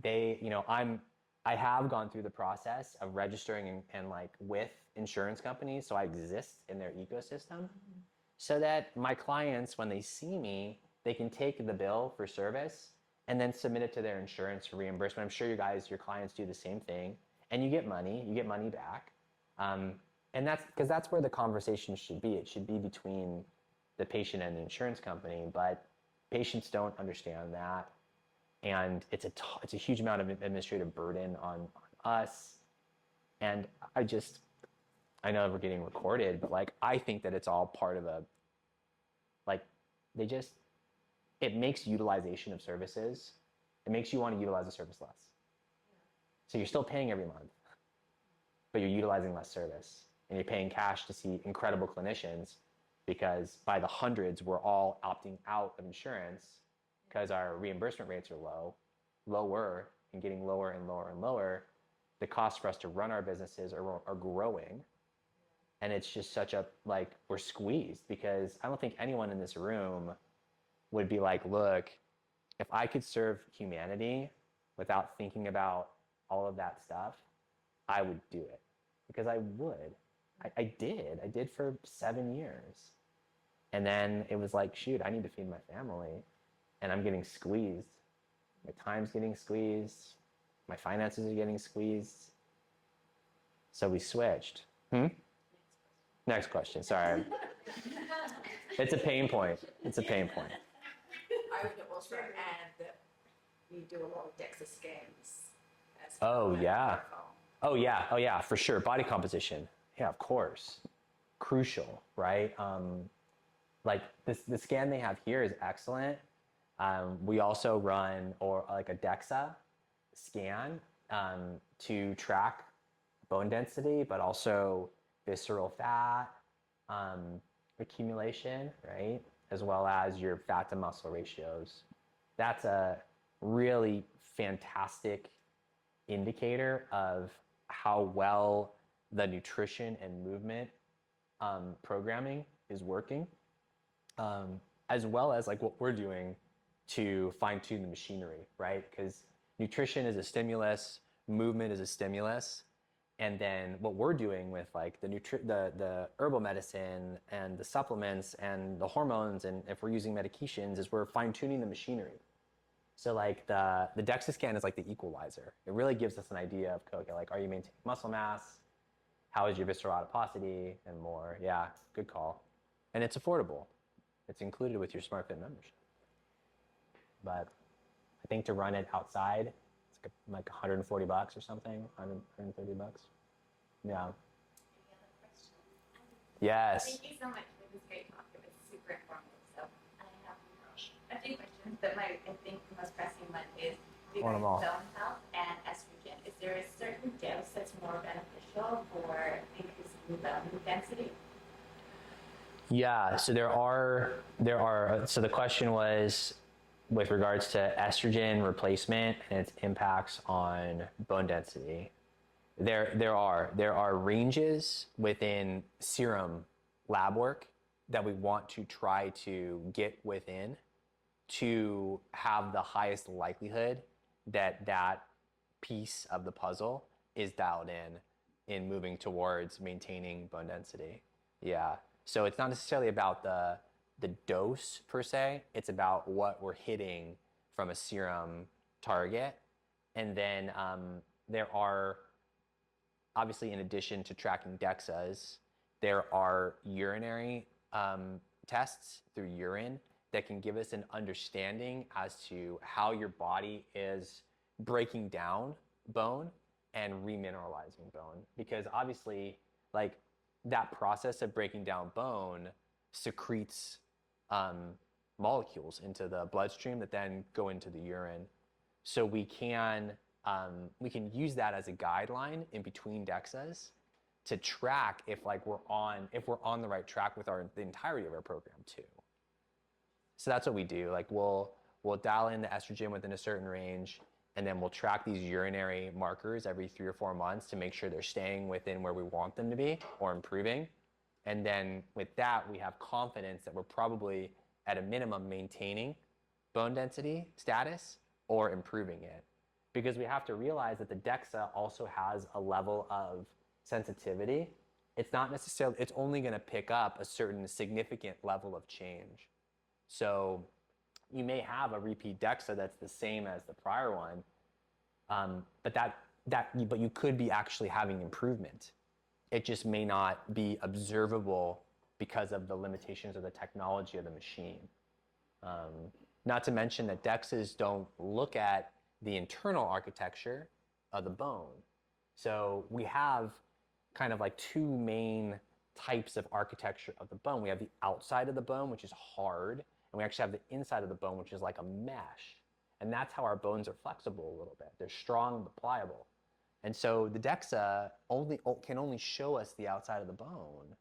I have gone through the process of registering and like with insurance companies. So I exist in their ecosystem so that my clients, when they see me, they can take the bill for service and then submit it to their insurance for reimbursement. I'm sure your clients do the same thing, and you get money back. And that's where the conversation should be. It should be between the patient and the insurance company, but patients don't understand that. And it's a huge amount of administrative burden on us. And I know we're getting recorded, but like, I think that it's all part of it makes utilization of services. It makes you want to utilize the service less. So you're still paying every month, but you're utilizing less service, and you're paying cash to see incredible clinicians because by the hundreds, we're all opting out of insurance because our reimbursement rates are lower, and getting lower and lower and lower. The cost for us to run our businesses are growing. And it's just we're squeezed because I don't think anyone in this room would be like, look, if I could serve humanity without thinking about all of that stuff, I would do it because I would. I did for 7 years. And then it was like, shoot, I need to feed my family and I'm getting squeezed. My time's getting squeezed. My finances are getting squeezed. So we switched. Next question, sorry. It's a pain point. I would also add that we do a lot of DEXA scans. Oh yeah, for sure. Body composition. Yeah, of course. Crucial, right? Like the scan they have here is excellent. We also run a DEXA scan to track bone density, but also visceral fat accumulation, right? As well as your fat to muscle ratios. That's a really fantastic indicator of how well the nutrition and movement programming is working, as well as like what we're doing to fine tune the machinery, right? Because nutrition is a stimulus, movement is a stimulus. And then what we're doing with like the herbal medicine and the supplements and the hormones, and if we're using medications, is we're fine tuning the machinery. So like the DEXA scan is like the equalizer. It really gives us an idea of, okay, like, are you maintaining muscle mass? How is your visceral adiposity and more? Yeah, good call. And it's affordable. It's included with your SmartFit membership. But I think to run it outside, it's like $140 or something, $130. Yeah. Any other questions? Yes. Thank you so much for this great talk. It was super informative. So I have a few questions, but I think the most pressing one is regarding bone health and estrogen. Is there a certain dose that's more beneficial for increasing bone density? Yeah, so there are, so the question was, with regards to estrogen replacement and its impacts on bone density, there are ranges within serum lab work that we want to try to get within to have the highest likelihood that that piece of the puzzle is dialed in moving towards maintaining bone density. Yeah. So it's not necessarily about the dose per se. It's about what we're hitting from a serum target. And then there are, obviously, in addition to tracking DEXAs, there are urinary tests through urine that can give us an understanding as to how your body is breaking down bone and remineralizing bone. Because obviously, like, that process of breaking down bone secretes molecules into the bloodstream that then go into the urine. So we can use that as a guideline in between DEXAs to track if we're on the right track with the entirety of our program too. So that's what we do. Like we'll dial in the estrogen within a certain range, and then we'll track these urinary markers every 3 or 4 months to make sure they're staying within where we want them to be or improving. And then with that, we have confidence that we're probably at a minimum maintaining bone density status or improving it. Because we have to realize that the DEXA also has a level of sensitivity. It's not necessarily, it's only going to pick up a certain significant level of change. So you may have a repeat DEXA that's the same as the prior one, but you could be actually having improvement. It just may not be observable because of the limitations of the technology of the machine. Not to mention that DEXAs don't look at the internal architecture of the bone. So we have kind of like 2 main types of architecture of the bone. We have the outside of the bone, which is hard, and we actually have the inside of the bone, which is like a mesh. And that's how our bones are flexible a little bit. They're strong but pliable. And so the DEXA can only show us the outside of the bone.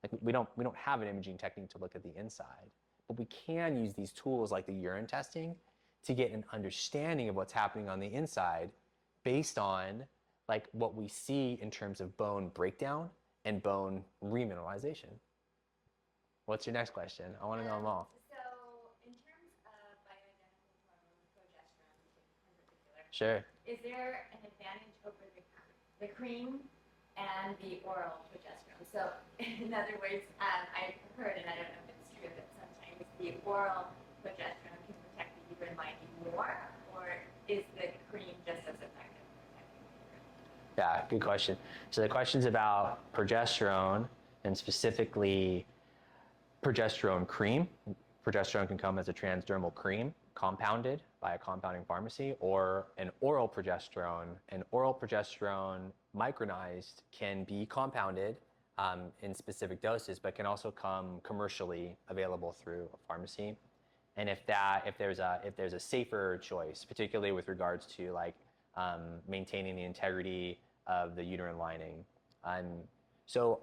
Like we don't have an imaging technique to look at the inside, but we can use these tools like the urine testing to get an understanding of what's happening on the inside based on like what we see in terms of bone breakdown and bone remineralization. What's your next question? I want to know them all. So in terms of bioidentical hormone, progesterone in particular, Sure. is there an advantage over the cream and the oral progesterone? So in other words, I've heard, and I don't know if it's true, that sometimes the oral progesterone can protect the uterine lining more, or is the cream just as effective protecting the uterine? Yeah, good question. So the question's about progesterone and specifically progesterone cream. Progesterone can come as a transdermal cream compounded by a compounding pharmacy, or an oral progesterone. An oral progesterone micronized can be compounded in specific doses, but can also come commercially available through a pharmacy. And if there's a safer choice, particularly with regards to like maintaining the integrity of the uterine lining. So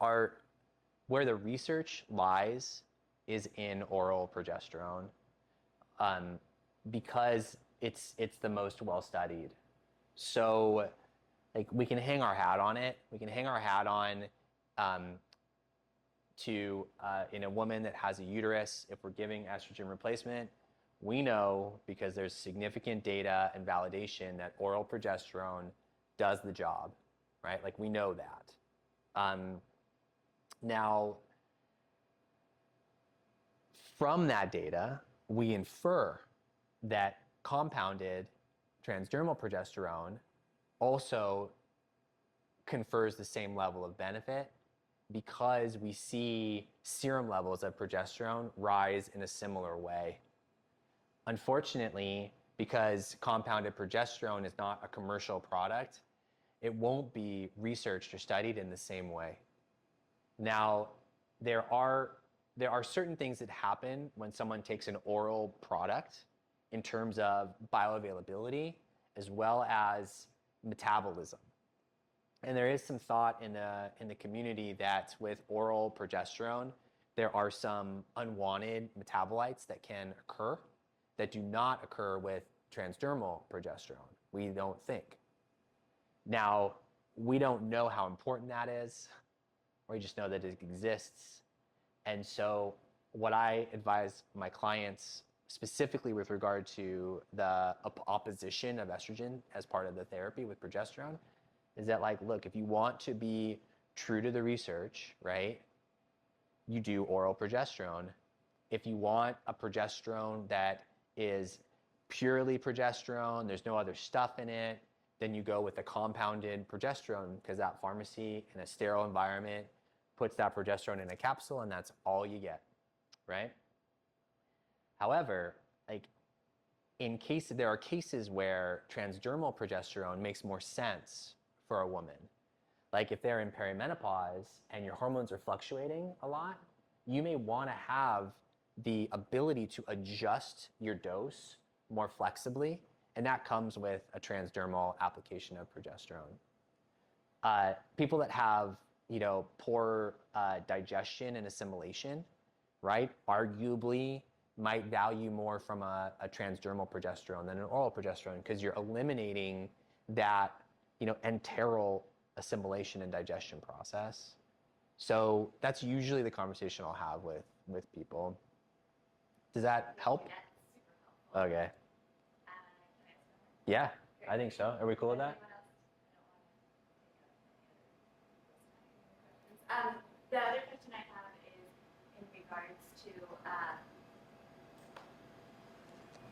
where the research lies is in oral progesterone, because it's the most well studied. So like we can hang our hat on it. We can hang our hat on to in a woman that has a uterus, if we're giving estrogen replacement, we know because there's significant data and validation that oral progesterone does the job, right? Like we know that. Now, from that data, we infer that compounded transdermal progesterone also confers the same level of benefit because we see serum levels of progesterone rise in a similar way. Unfortunately, because compounded progesterone is not a commercial product, it won't be researched or studied in the same way. Now, there are certain things that happen when someone takes an oral product in terms of bioavailability as well as metabolism. And there is some thought in the community that with oral progesterone, there are some unwanted metabolites that can occur that do not occur with transdermal progesterone. We don't think. Now, we don't know how important that is, or we just know that it exists. And so what I advise my clients, specifically with regard to the opposition of estrogen as part of the therapy with progesterone, is that, like, look, if you want to be true to the research, right, you do oral progesterone. If you want a progesterone that is purely progesterone, there's no other stuff in it, then you go with a compounded progesterone, because that pharmacy in a sterile environment puts that progesterone in a capsule and that's all you get, right? However, like, there are cases where transdermal progesterone makes more sense for a woman. Like if they're in perimenopause and your hormones are fluctuating a lot, you may want to have the ability to adjust your dose more flexibly, and that comes with a transdermal application of progesterone. People that have, poor digestion and assimilation, right, arguably might value more from a transdermal progesterone than an oral progesterone, because you're eliminating that, enteral assimilation and digestion process. So that's usually the conversation I'll have with people. Does that help? That's super helpful. Okay. Can I ask one? Yeah, I think so. Are we cool with that? Anyone else? I don't want to take up any other questions. The other question I have is in regards to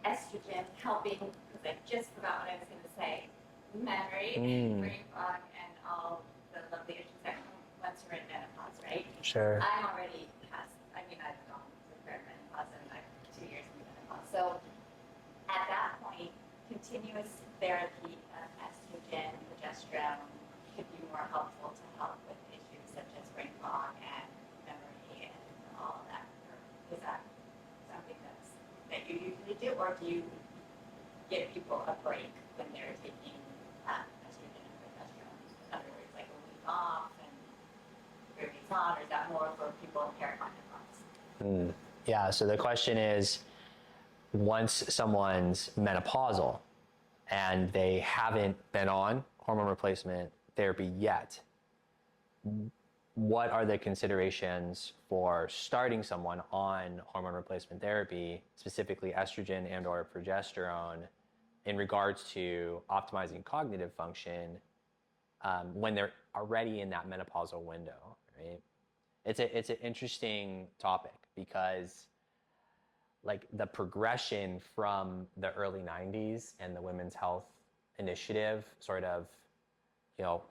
estrogen helping, because I just forgot what I was going to say, memory, brain fog, and all the lovely issues that come once you're in menopause, right? Sure. I'm already past, I've gone through perimenopause and I'm 2 years in menopause. So at that point, continuous therapy of estrogen, progesterone could be more helpful to help with issues such as brain fog and memory and all of that. Or is that something that you usually do, or do you give people a break when they're taking estrogen and progesterone? In other words, like a week off and 3 weeks on, or is that more for people in perimenopause? Yeah, so the question is, once someone's menopausal and they haven't been on hormone replacement therapy yet, what are the considerations for starting someone on hormone replacement therapy, specifically estrogen and or progesterone, in regards to optimizing cognitive function when they're already in that menopausal window, right? It's an interesting topic, because like the progression from the early 90s and the Women's Health Initiative sort of,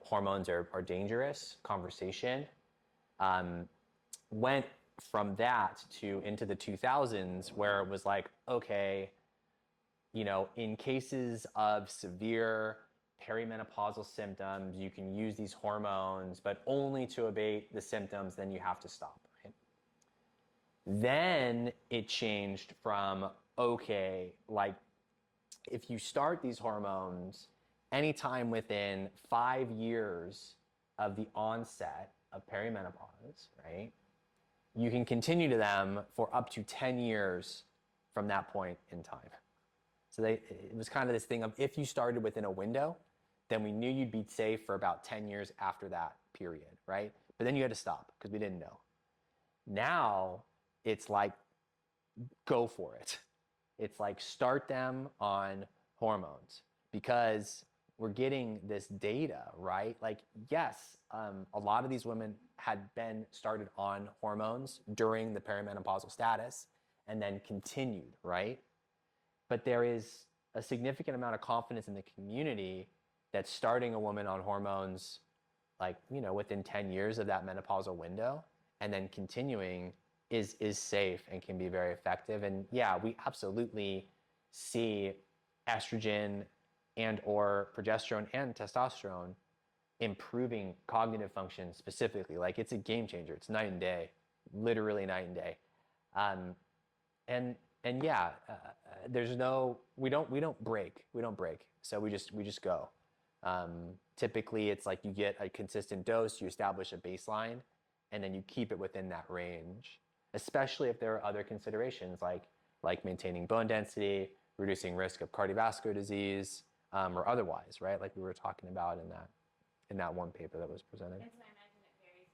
hormones are dangerous conversation, went from that to into the 2000s, where it was like, okay, in cases of severe perimenopausal symptoms, you can use these hormones, but only to abate the symptoms, then you have to stop, right? Then it changed from, okay, like if you start these hormones anytime within 5 years of the onset of perimenopause, right, you can continue to them for up to 10 years from that point in time. So it was kind of this thing of, if you started within a window, then we knew you'd be safe for about 10 years after that period, right? But then you had to stop because we didn't know. Now it's like, go for it. It's like, start them on hormones, because we're getting this data, right? Like, yes, a lot of these women had been started on hormones during the perimenopausal status and then continued, right? But there is a significant amount of confidence in the community that starting a woman on hormones, like, within 10 years of that menopausal window and then continuing is safe and can be very effective. And yeah, we absolutely see estrogen and or progesterone and testosterone improving cognitive function specifically. Like, it's a game changer. It's night and day, literally night and day. And yeah, we don't break. So we just go. Typically it's like you get a consistent dose, you establish a baseline, and then you keep it within that range, especially if there are other considerations like like maintaining bone density, reducing risk of cardiovascular disease, or otherwise, right? Like we were talking about in that one paper that was presented. And so I imagine it varies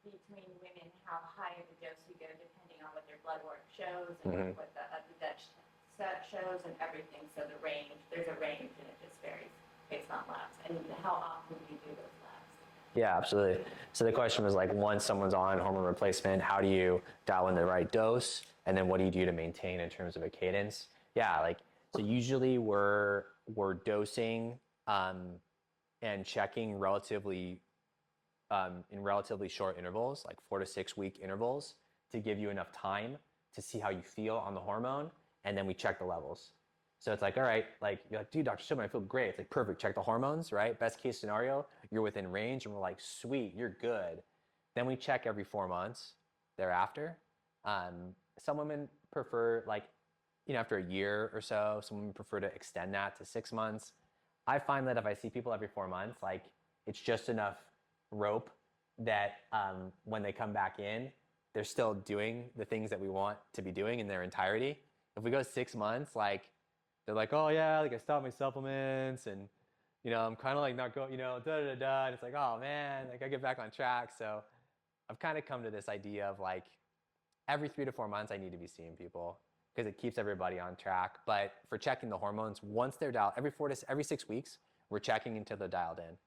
between women how high of a dose you go depending on what their blood work shows and what the Dutch test shows and everything. So there's a range, and it just varies based on labs and how often do you do those labs. Yeah, absolutely. So the question was like, once someone's on hormone replacement, how do you dial in the right dose? And then what do you do to maintain in terms of a cadence? Yeah, like, so usually we're dosing and checking relatively in relatively short intervals, like 4 to 6 week intervals, to give you enough time to see how you feel on the hormone, and then we check the levels. So it's like, all right, like you're like, dude, Dr. Silberman, I feel great. It's like perfect. Check the hormones, right? Best case scenario, you're within range, and we're like, sweet, you're good. Then we check every 4 months thereafter. Some women prefer like, after a year or so, some women prefer to extend that to 6 months. I find that if I see people every 4 months, like it's just enough rope that when they come back in, they're still doing the things that we want to be doing in their entirety. If we go 6 months, like they're like, oh yeah, like I stopped my supplements and I'm kind of like not going, da da da. And it's like, oh man, like I get back on track. So I've kind of come to this idea of like every 3 to 4 months I need to be seeing people because it keeps everybody on track. But for checking the hormones, once they're dialed, every 6 weeks, we're checking until they're dialed in.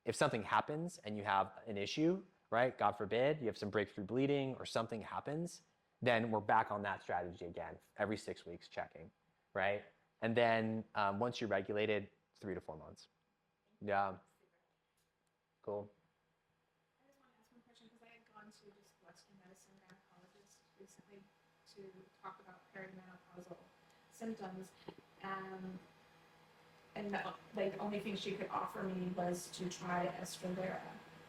If something happens and you have an issue, right, God forbid, you have some breakthrough bleeding or something happens, then we're back on that strategy again, every 6 weeks checking, right? And then once you're regulated, 3 to 4 months. Yeah. Cool. I just want to ask one question because I had gone to just Western medicine gynecologist recently to talk about perimenopausal symptoms, and the only thing she could offer me was to try Estrovera.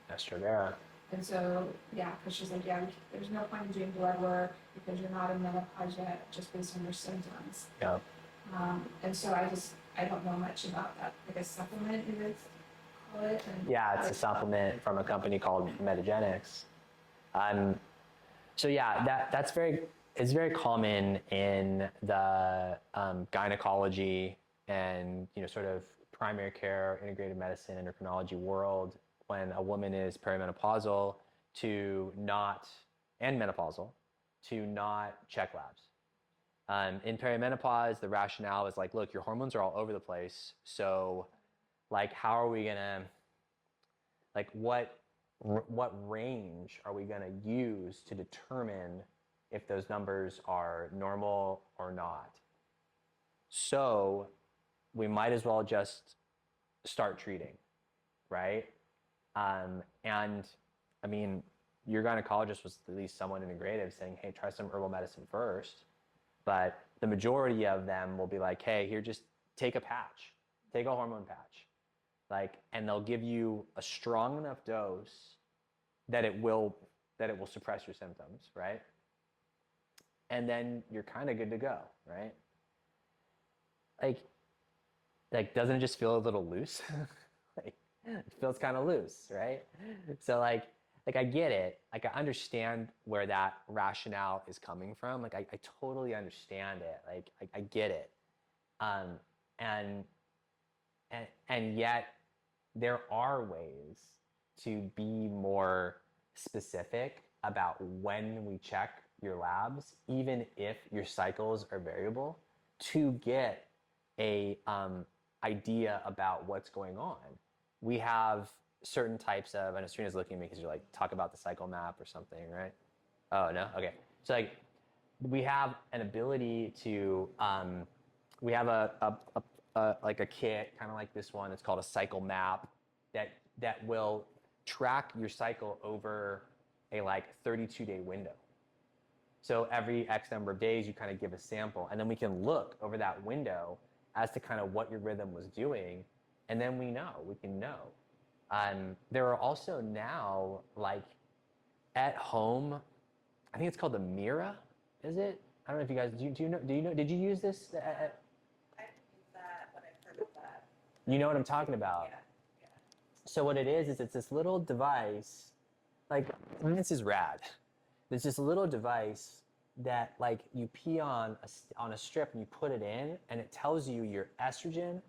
Estrovera. And so, yeah, because she's like, yeah, there's no point in doing blood work because you're not in menopause yet, just based on your symptoms. Yeah. And so I don't know much about that. Like a supplement, you would call it. And yeah, it's a supplement from a company called Metagenics. So yeah, it's very common in the gynecology and sort of primary care, integrated medicine, endocrinology world when a woman is perimenopausal and menopausal to not check labs. In perimenopause, the rationale is like, look, your hormones are all over the place. So like, how are we gonna, like what range are we gonna use to determine if those numbers are normal or not? So we might as well just start treating, right? And I mean, your gynecologist was at least somewhat integrative, saying, hey, try some herbal medicine first. But the majority of them will be like, hey, here, just take a patch, take a hormone patch. Like, and they'll give you a strong enough dose that it will suppress your symptoms, right? And then you're kind of good to go, right? Like doesn't it just feel a little loose? Like, it feels kind of loose, right? So like I get it. Like I understand where that rationale is coming from. Like I totally understand it. Like I get it. And yet there are ways to be more specific about when we check your labs, even if your cycles are variable, to get a idea about what's going on. We have certain types of, I know Serena's looking at me because you're like, talk about the cycle map or something, right? Oh, no? Okay. So like, we have an ability to, we have like a kit, kind of like this one, it's called a cycle map that will track your cycle over a like 32-day window. So every X number of days, you kind of give a sample, and then we can look over that window as to kind of what your rhythm was doing, and then we can know. There are also now like at home, I think it's called the Mira, is it? I don't know if you guys, do you know, did you use this? I haven't used that, but I've heard of that. You know what I'm talking about? Yeah. So what it is it's this little device, like, this is rad. There's this little device that like you pee on a strip and you put it in, and it tells you your estrogen,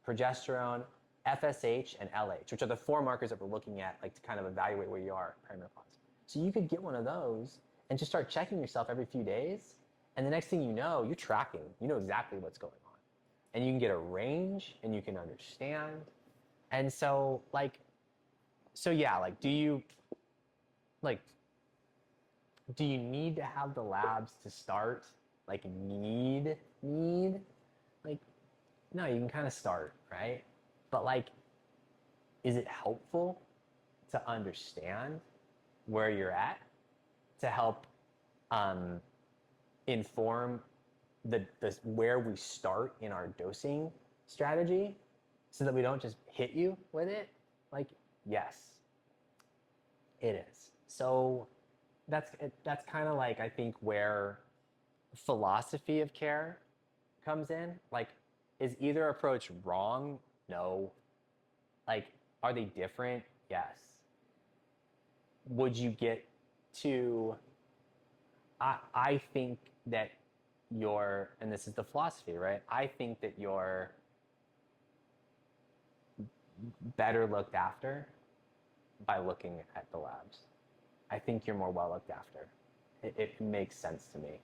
progesterone, FSH, and LH, which are the 4 markers that we're looking at, like to kind of evaluate where you are perimenopause. So you could get one of those and just start checking yourself every few days, and the next thing you know, you're tracking. You know exactly what's going on, and you can get a range, and you can understand. And so yeah, like do you need to have the labs to start? Like need? Like, no, you can kind of start, right? But like, is it helpful to understand where you're at to help inform the where we start in our dosing strategy so that we don't just hit you with it? Like, yes, it is. So that's kind of like, I think, where philosophy of care comes in. Like, is either approach wrong? No. Like, are they different? Yes. Would you get to, I think that you're, and this is the philosophy, right? I think that you're better looked after by looking at the labs. I think you're more well looked after. It makes sense to me.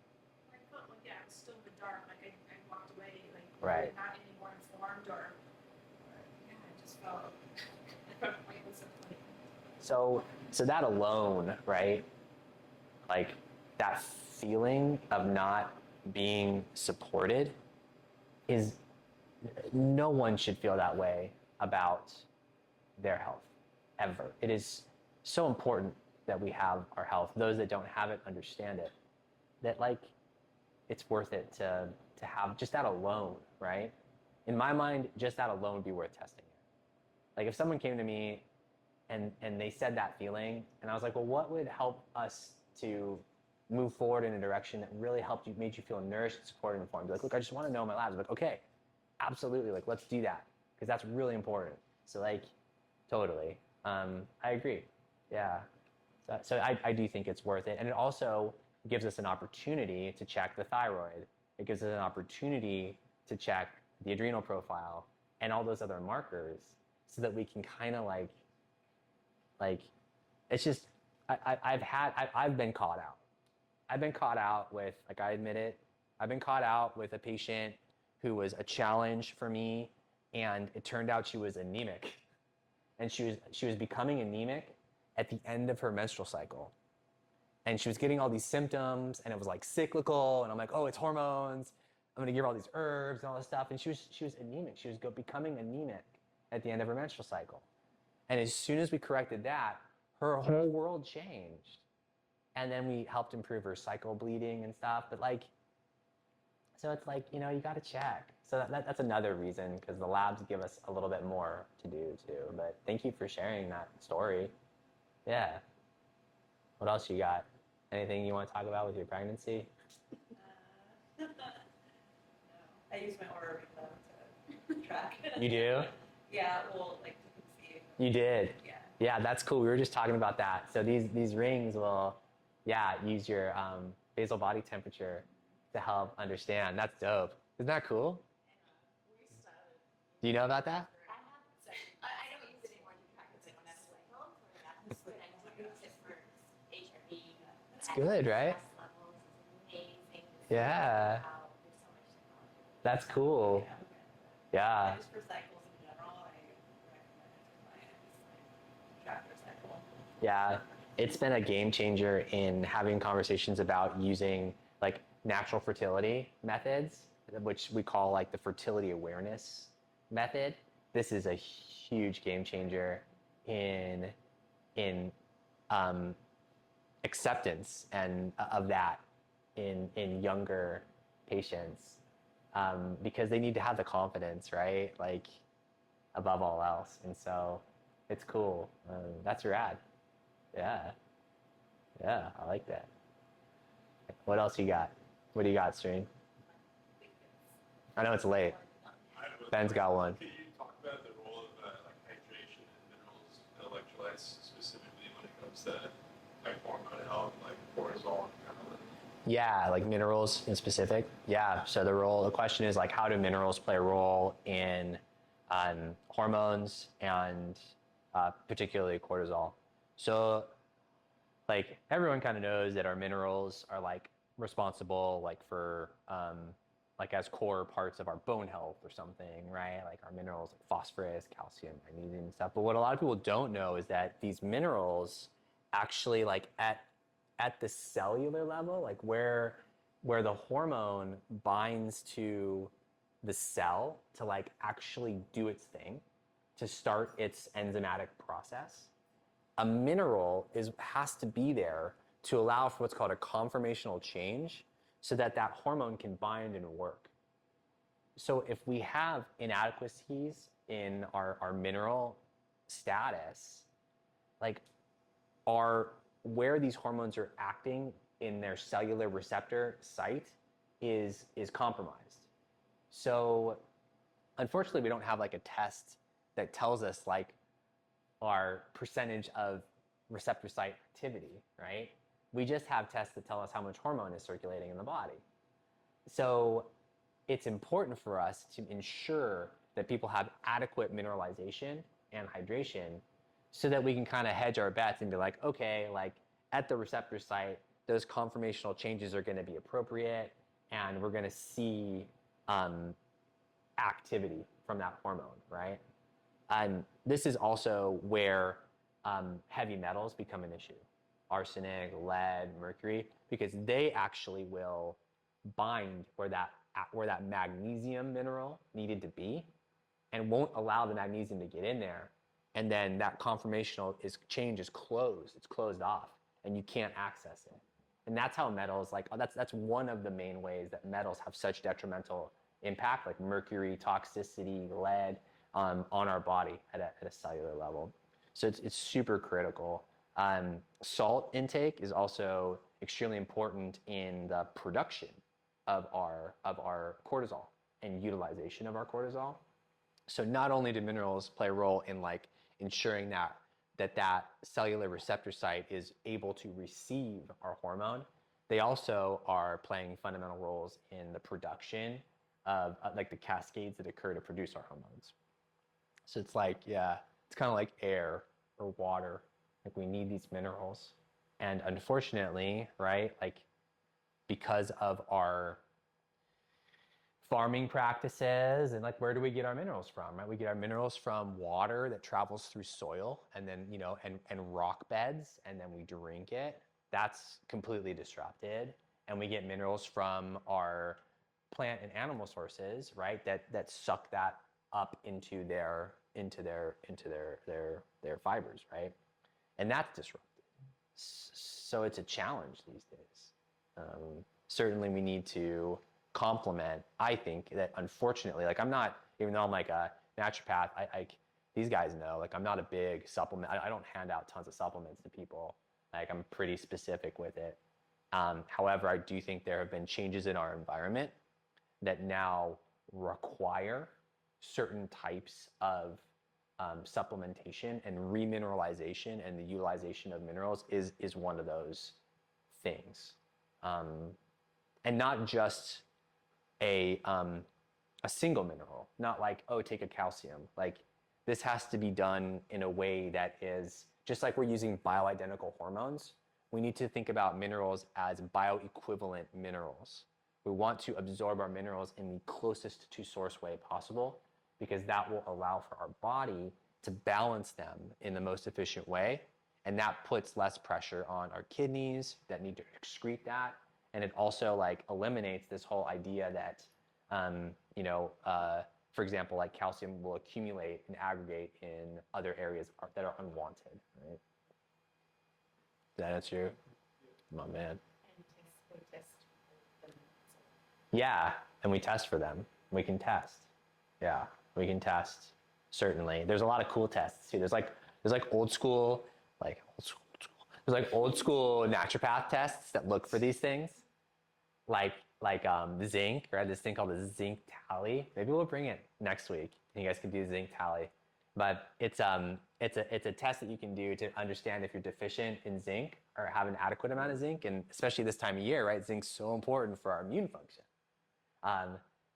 I felt like, yeah, I was still in the dark. Like I walked away, like Right. not any more informed, or yeah, I just felt like it was something. So that alone, right? Like that feeling of not being supported is, no one should feel that way about their health ever. It is so important that we have our health. Those that don't have it understand it. That like it's worth it to have just that alone, right? In my mind, just that alone would be worth testing it. Like if someone came to me and they said that feeling, and I was like, well, what would help us to move forward in a direction that really helped you, made you feel nourished, supported, and informed? Be like, look, I just want to know my labs. I'm like, okay, absolutely, like let's do that, because that's really important. So like, totally, I agree. Yeah. So I do think it's worth it, and it also gives us an opportunity to check the thyroid. It gives us an opportunity to check the adrenal profile and all those other markers, so that we can kind of like it's just I've been caught out. I've been caught out with, like, I admit it, I've been caught out with a patient who was a challenge for me, and it turned out she was anemic, and she was becoming anemic at the end of her menstrual cycle, and she was getting all these symptoms, and it was like cyclical, and I'm like, oh, it's hormones. I'm gonna give her all these herbs and all this stuff, and she was anemic. She was becoming anemic at the end of her menstrual cycle. And as soon as we corrected that, her whole world changed. And then we helped improve her cycle bleeding and stuff. But like, so it's like, you got to check. So that's another reason, because the labs give us a little bit more to do too. But thank you for sharing that story. Yeah. What else you got? Anything you want to talk about with your pregnancy? No. I use my Aura Ring to track. You do? Yeah, well, like to conceive. You did? Yeah. Yeah, that's cool. We were just talking about that. So these rings will, yeah, use your basal body temperature to help understand. That's dope. Isn't that cool? We started. Do you know about that? I don't use it anymore to track it, so I don't have to like, oh, for that. But I do use it for HIV. That's good, right? Stress levels is amazing. Yeah. Wow, there's so much technology. That's cool. Yeah. Just for cycles in general, I recommend it to clients, like track their cycle. Yeah. It's been a game changer in having conversations about using like natural fertility methods, which we call like the fertility awareness method. This is a huge game changer in acceptance and of that in younger patients, because they need to have the confidence, right? Like above all else. And so it's cool. That's rad. Yeah. Yeah, I like that. What else you got? What do you got, Stream? I know it's late. Ben's got one. Can you talk about the role of like hydration and minerals and electrolytes, specifically when it comes to like hormone health, like cortisol and kind of Yeah, like minerals in specific. Yeah. So the question is like, how do minerals play a role in hormones and particularly cortisol? So like everyone kind of knows that our minerals are like responsible like for like as core parts of our bone health or something, right? Like our minerals like phosphorus, calcium, magnesium and stuff. But what a lot of people don't know is that these minerals actually like at the cellular level, like where the hormone binds to the cell to like actually do its thing, to start its enzymatic process, a mineral has to be there to allow for what's called a conformational change so that that hormone can bind and work. So if we have inadequacies in our mineral status, like where these hormones are acting in their cellular receptor site is compromised. So unfortunately, we don't have like a test that tells us like our percentage of receptor site activity, right? We just have tests that tell us how much hormone is circulating in the body. So it's important for us to ensure that people have adequate mineralization and hydration so that we can kind of hedge our bets and be like, okay, like at the receptor site, those conformational changes are going to be appropriate and we're going to see activity from that hormone, right? And this is also where heavy metals become an issue. Arsenic, lead, mercury, because they actually will bind where that magnesium mineral needed to be and won't allow the magnesium to get in there. And then that conformational change is closed. It's closed off and you can't access it. And that's how metals, like, that's one of the main ways that metals have such detrimental impact, like mercury, toxicity, lead, on our body at a cellular level. So it's super critical. Salt intake is also extremely important in the production of our cortisol and utilization of our cortisol. So not only do minerals play a role in like ensuring that cellular receptor site is able to receive our hormone, they also are playing fundamental roles in the production of like the cascades that occur to produce our hormones. So it's like, yeah, it's kind of like air or water. Like we need these minerals. And unfortunately, right, like because of our farming practices and like where do we get our minerals from, right? We get our minerals from water that travels through soil and then, and rock beds, and then we drink it. That's completely disrupted. And we get minerals from our plant and animal sources, right? That suck that up into their fibers, right? And that's disrupted. So it's a challenge these days. Certainly we need to complement. I think that unfortunately, like I'm not, even though I'm like a naturopath, these guys know, like I'm not a big supplement. I don't hand out tons of supplements to people. Like I'm pretty specific with it. However, I do think there have been changes in our environment that now require certain types of supplementation, and remineralization and the utilization of minerals is one of those things. And not just a single mineral, not like, oh, take a calcium. Like this has to be done in a way that is, just like we're using bioidentical hormones, we need to think about minerals as bioequivalent minerals. We want to absorb our minerals in the closest to source way possible, because that will allow for our body to balance them in the most efficient way. And that puts less pressure on our kidneys that need to excrete that. And it also like eliminates this whole idea that, for example, like calcium will accumulate and aggregate in other areas that are unwanted, right? Does that answer you? My man. And test. Yeah, and we test for them. We can test. Yeah, we can test. Certainly, there's a lot of cool tests too. There's like old school, there's like old school naturopath tests that look for these things, like zinc, right? This thing called the zinc tally. Maybe we'll bring it next week. And you guys can do zinc tally. But it's a test that you can do to understand if you're deficient in zinc or have an adequate amount of zinc, and especially this time of year, right? Zinc's so important for our immune function.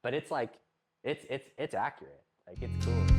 But it's like it's accurate. Like it's cool.